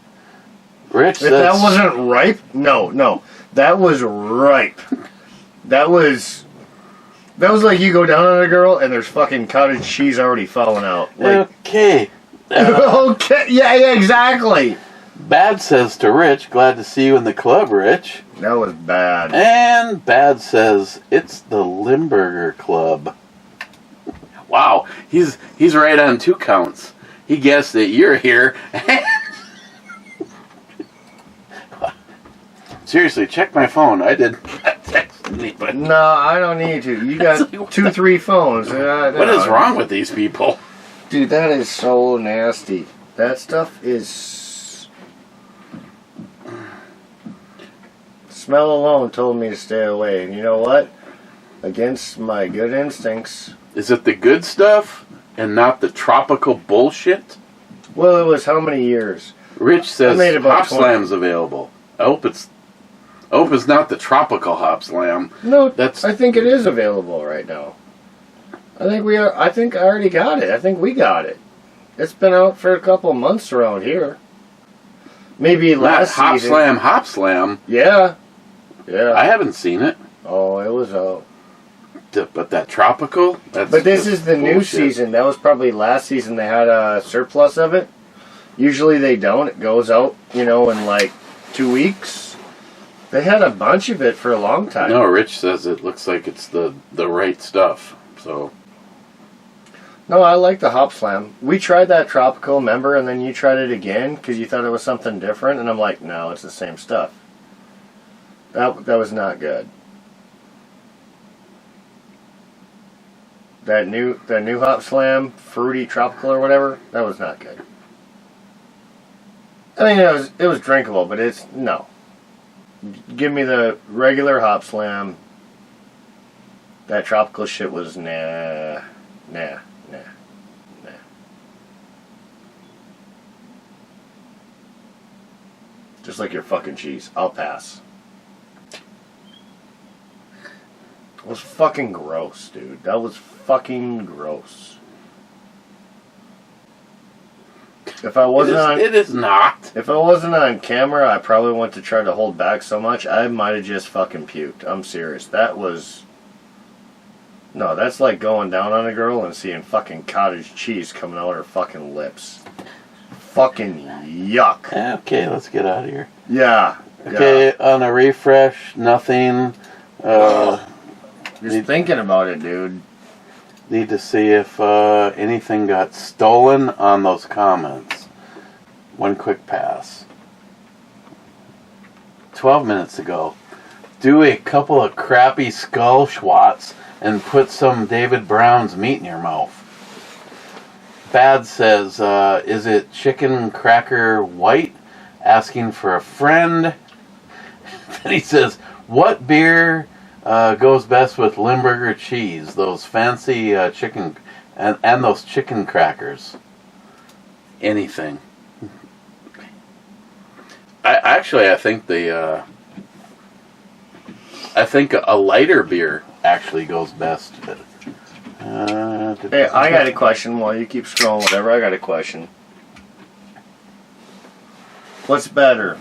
C: Rich
D: If
C: says
D: that wasn't ripe, no. That was ripe. That was like you go down on a girl and there's fucking cottage cheese already falling out. Like,
C: okay.
D: okay, yeah, exactly.
C: Bad says to Rich, glad to see you in the club, Rich.
D: That was bad.
C: And Bad says, it's the Limburger Club. Wow, he's right on 2 counts. He guessed that you're here. Seriously, check my phone. I didn't text anybody.
D: No, I don't need to. You got 2-3 phones.
C: What is wrong with these people?
D: Dude, that is so nasty. That stuff is... Smell alone told me to stay away. And you know what? Against my good instincts.
C: Is it the good stuff and not the tropical bullshit?
D: Well, it was how many years?
C: Rich says
D: I made about
C: Hop
D: 20.
C: Slam's available. I hope it's not the tropical Hop Slam.
D: No,
C: That's-
D: I think it is available right now. I think I already got it. I think we got it. It's been out for a couple months around here. Maybe
C: Not
D: last
C: Hop
D: season.
C: Slam, Hop Slam.
D: Yeah. Yeah.
C: I haven't seen it.
D: Oh, it was out.
C: But that tropical? That's
D: But this
C: just
D: is the new
C: bullshit.
D: season. That was probably last season they had a surplus of it. Usually they don't. It goes out, in like 2 weeks. They had a bunch of it for a long time.
C: No, Rich says it looks like it's the right stuff. So
D: No, I like the Hop Slam. We tried that tropical, remember, and then you tried it again because you thought it was something different, and I'm like, no, it's the same stuff. That was not good. That new Hop Slam, fruity tropical or whatever, that was not good. I mean, it was drinkable, but it's no. Give me the regular Hop Slam. That tropical shit was nah. Just like your fucking cheese. I'll pass. It was fucking gross, dude. That was fucking gross. If I wasn't on...
C: it is not.
D: If I wasn't on camera, I probably went to try to hold back so much, I might have just fucking puked. I'm serious. That was... No, that's like going down on a girl and seeing fucking cottage cheese coming out her fucking lips. Fucking yuck.
C: Okay, let's get out of here.
D: Yeah.
C: Okay, on a refresh, nothing.
D: Just thinking about it, dude.
C: Need to see if anything got stolen on those comments. One quick pass. 12 minutes ago. Do a couple of crappy skull schwats and put some David Brown's meat in your mouth. Bad says, is it chicken cracker white? Asking for a friend. Then he says, what beer goes best with Limburger cheese? Those fancy chicken and those chicken crackers. Anything. I think a lighter beer actually goes best.
D: Hey, I got a question while you keep scrolling, whatever. I got a question. What's better?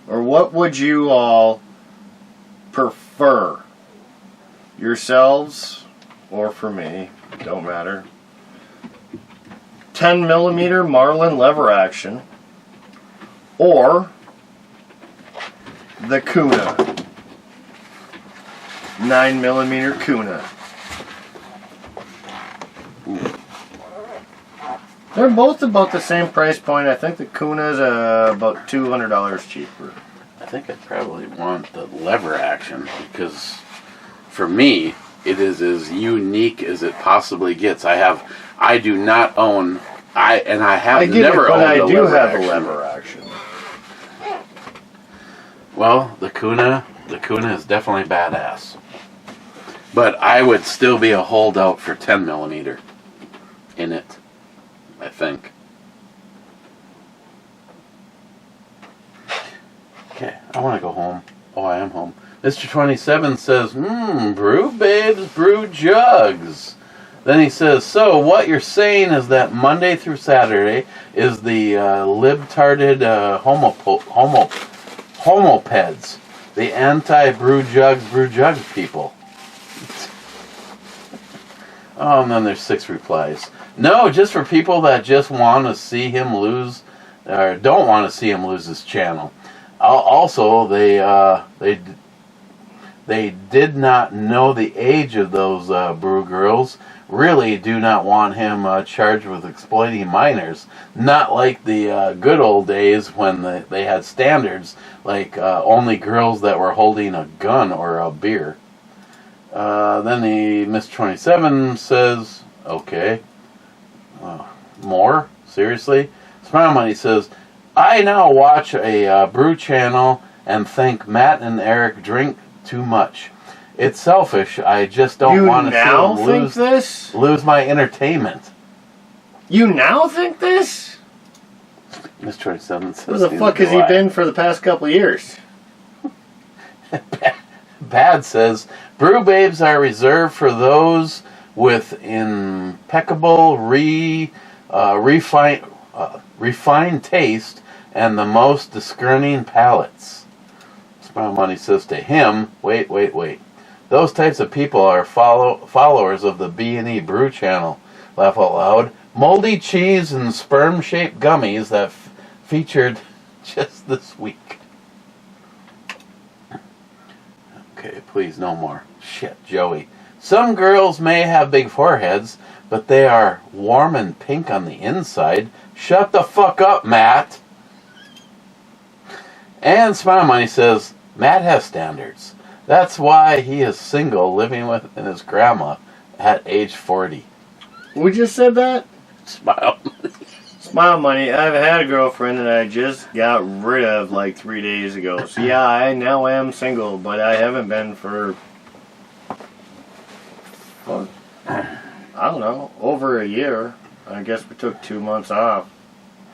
D: Or what would you all prefer? Yourselves, or for me, don't matter. 10mm Marlin lever action, or the Kuna 9mm Kuna. They're both about the same price point. I think the Kuna's about $200 cheaper.
C: I think I'd probably want the lever action because for me it is as unique as it possibly gets. I do not own I have never owned
D: I
C: a
D: do
C: lever
D: have
C: action.
D: a lever action.
C: Well, the Kuna is definitely badass. But I would still be a holdout for 10mm in it, I think. Okay, I want to go home. Oh, I am home. Mr. 27 says, brew babes, brew jugs. Then he says, so what you're saying is that Monday through Saturday is the libtarded homopeds, the anti-brew jugs people. Oh, and then there's 6 replies. No, just for people that just want to see him lose, or don't want to see him lose his channel. Also, they did not know the age of those brew girls. Really do not want him charged with exploiting minors. Not like the good old days when they had standards, like only girls that were holding a gun or a beer. Then the Mr. 27 says, okay. More? Seriously? Smile Money says, I now watch a brew channel and think Matt and Eric drink too much. It's selfish. I just don't want to see them lose my entertainment.
D: You now think this?
C: Mr. 27 says,
D: Where the fuck has he been for the past couple of years?
C: Bad says, brew babes are reserved for those with impeccable refined taste and the most discerning palates. Smile Money says to him, wait. Those types of people are followers of the B&E Brew channel. Laugh out loud. Moldy cheese and sperm-shaped gummies that featured just this week. Okay, please, no more. Shit, Joey. Some girls may have big foreheads, but they are warm and pink on the inside. Shut the fuck up, Matt. And Smile Money says, Matt has standards. That's why he is single, living with his grandma at age 40.
D: We just said that?
C: Smile Money.
D: Smile Money. I've had a girlfriend that I just got rid of like 3 days ago. So yeah, I now am single, but I haven't been for, well, I don't know, over a year. I guess we took 2 months off,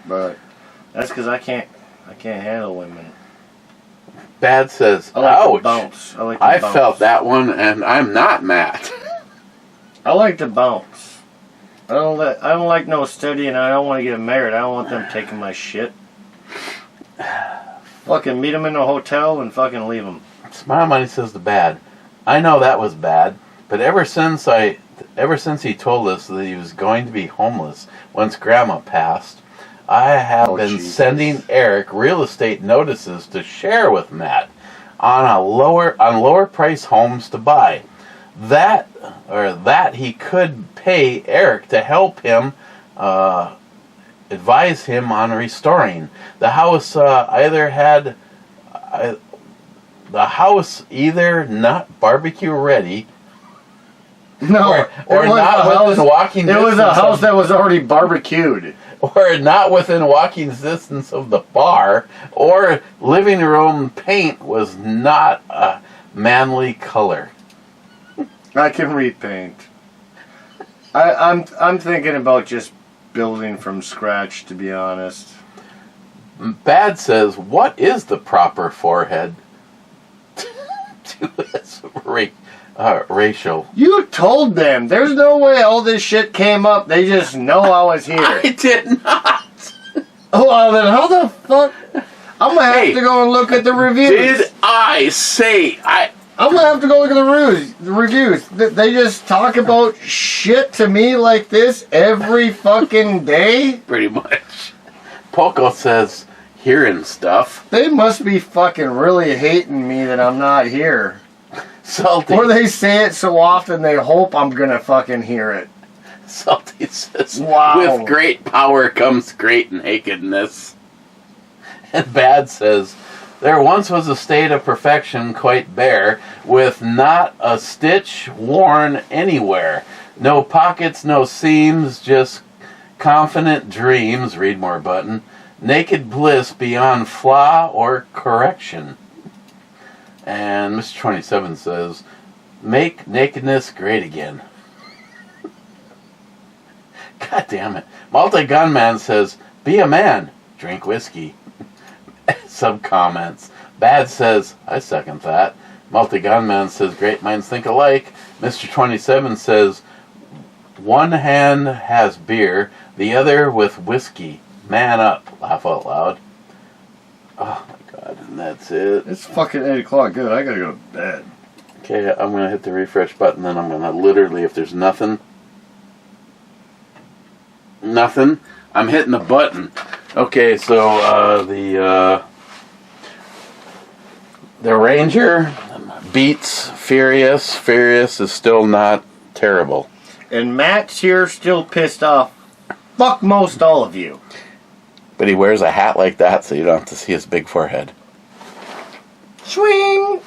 D: but that's because I can't handle women.
C: Bad says,
D: I like
C: ouch.
D: to bounce.
C: I felt that one, and I'm not Matt.
D: I like to bounce. I don't like no study, and I don't want to get married. I don't want them taking my shit. Fucking meet them in a hotel and fucking leave them.
C: Smile Money says the bad. I know that was bad, but ever since he told us that he was going to be homeless once Grandma passed, I have been sending Eric real estate notices to share with Matt on lower price homes to buy. That he could pay Eric to help him advise him on restoring. The house either not barbecue ready.
D: No,
C: or not within walking distance.
D: It was a house that was already barbecued.
C: Or not within walking distance of the bar, or living room paint was not a manly color.
D: I can repaint. I'm thinking about just building from scratch, to be honest.
C: Bad says, what is the proper forehead to this racial?
D: You told them. There's no way all this shit came up. They just know I was here.
C: I did not.
D: Oh, well, then how the fuck? I'm going to have to go and look at the reviews.
C: Did I say
D: I'm going to have to go look at the reviews. They just talk about shit to me like this every fucking day?
C: Pretty much. Poco says, hearing stuff.
D: They must be fucking really hating me that I'm not here.
C: Salty.
D: Or they say it so often they hope I'm going to fucking hear it.
C: Salty says,
D: wow.
C: With great power comes great nakedness. And Bad says, there once was a state of perfection quite bare, with not a stitch worn anywhere. No pockets, no seams, just confident dreams, read more button, naked bliss beyond flaw or correction. And Mr. 27 says, make nakedness great again. God damn it. Multi-Gunman says, be a man, drink whiskey. Some comments. Bad says, I second that. Multi-Gunman says, great minds think alike. Mr. 27 says, One hand has beer, the other with whiskey. Man up, laugh out loud. Oh my god, and that's it.
D: It's fucking 8 o'clock. Good, I gotta go to bed.
C: Okay, I'm gonna hit the refresh button, then I'm gonna literally, if there's nothing, I'm hitting the button. Okay, so the Ranger beats Furious. Furious is still not terrible.
D: And Matt's here still pissed off. Fuck most all of you.
C: But he wears a hat like that, so you don't have to see his big forehead.
D: Swing!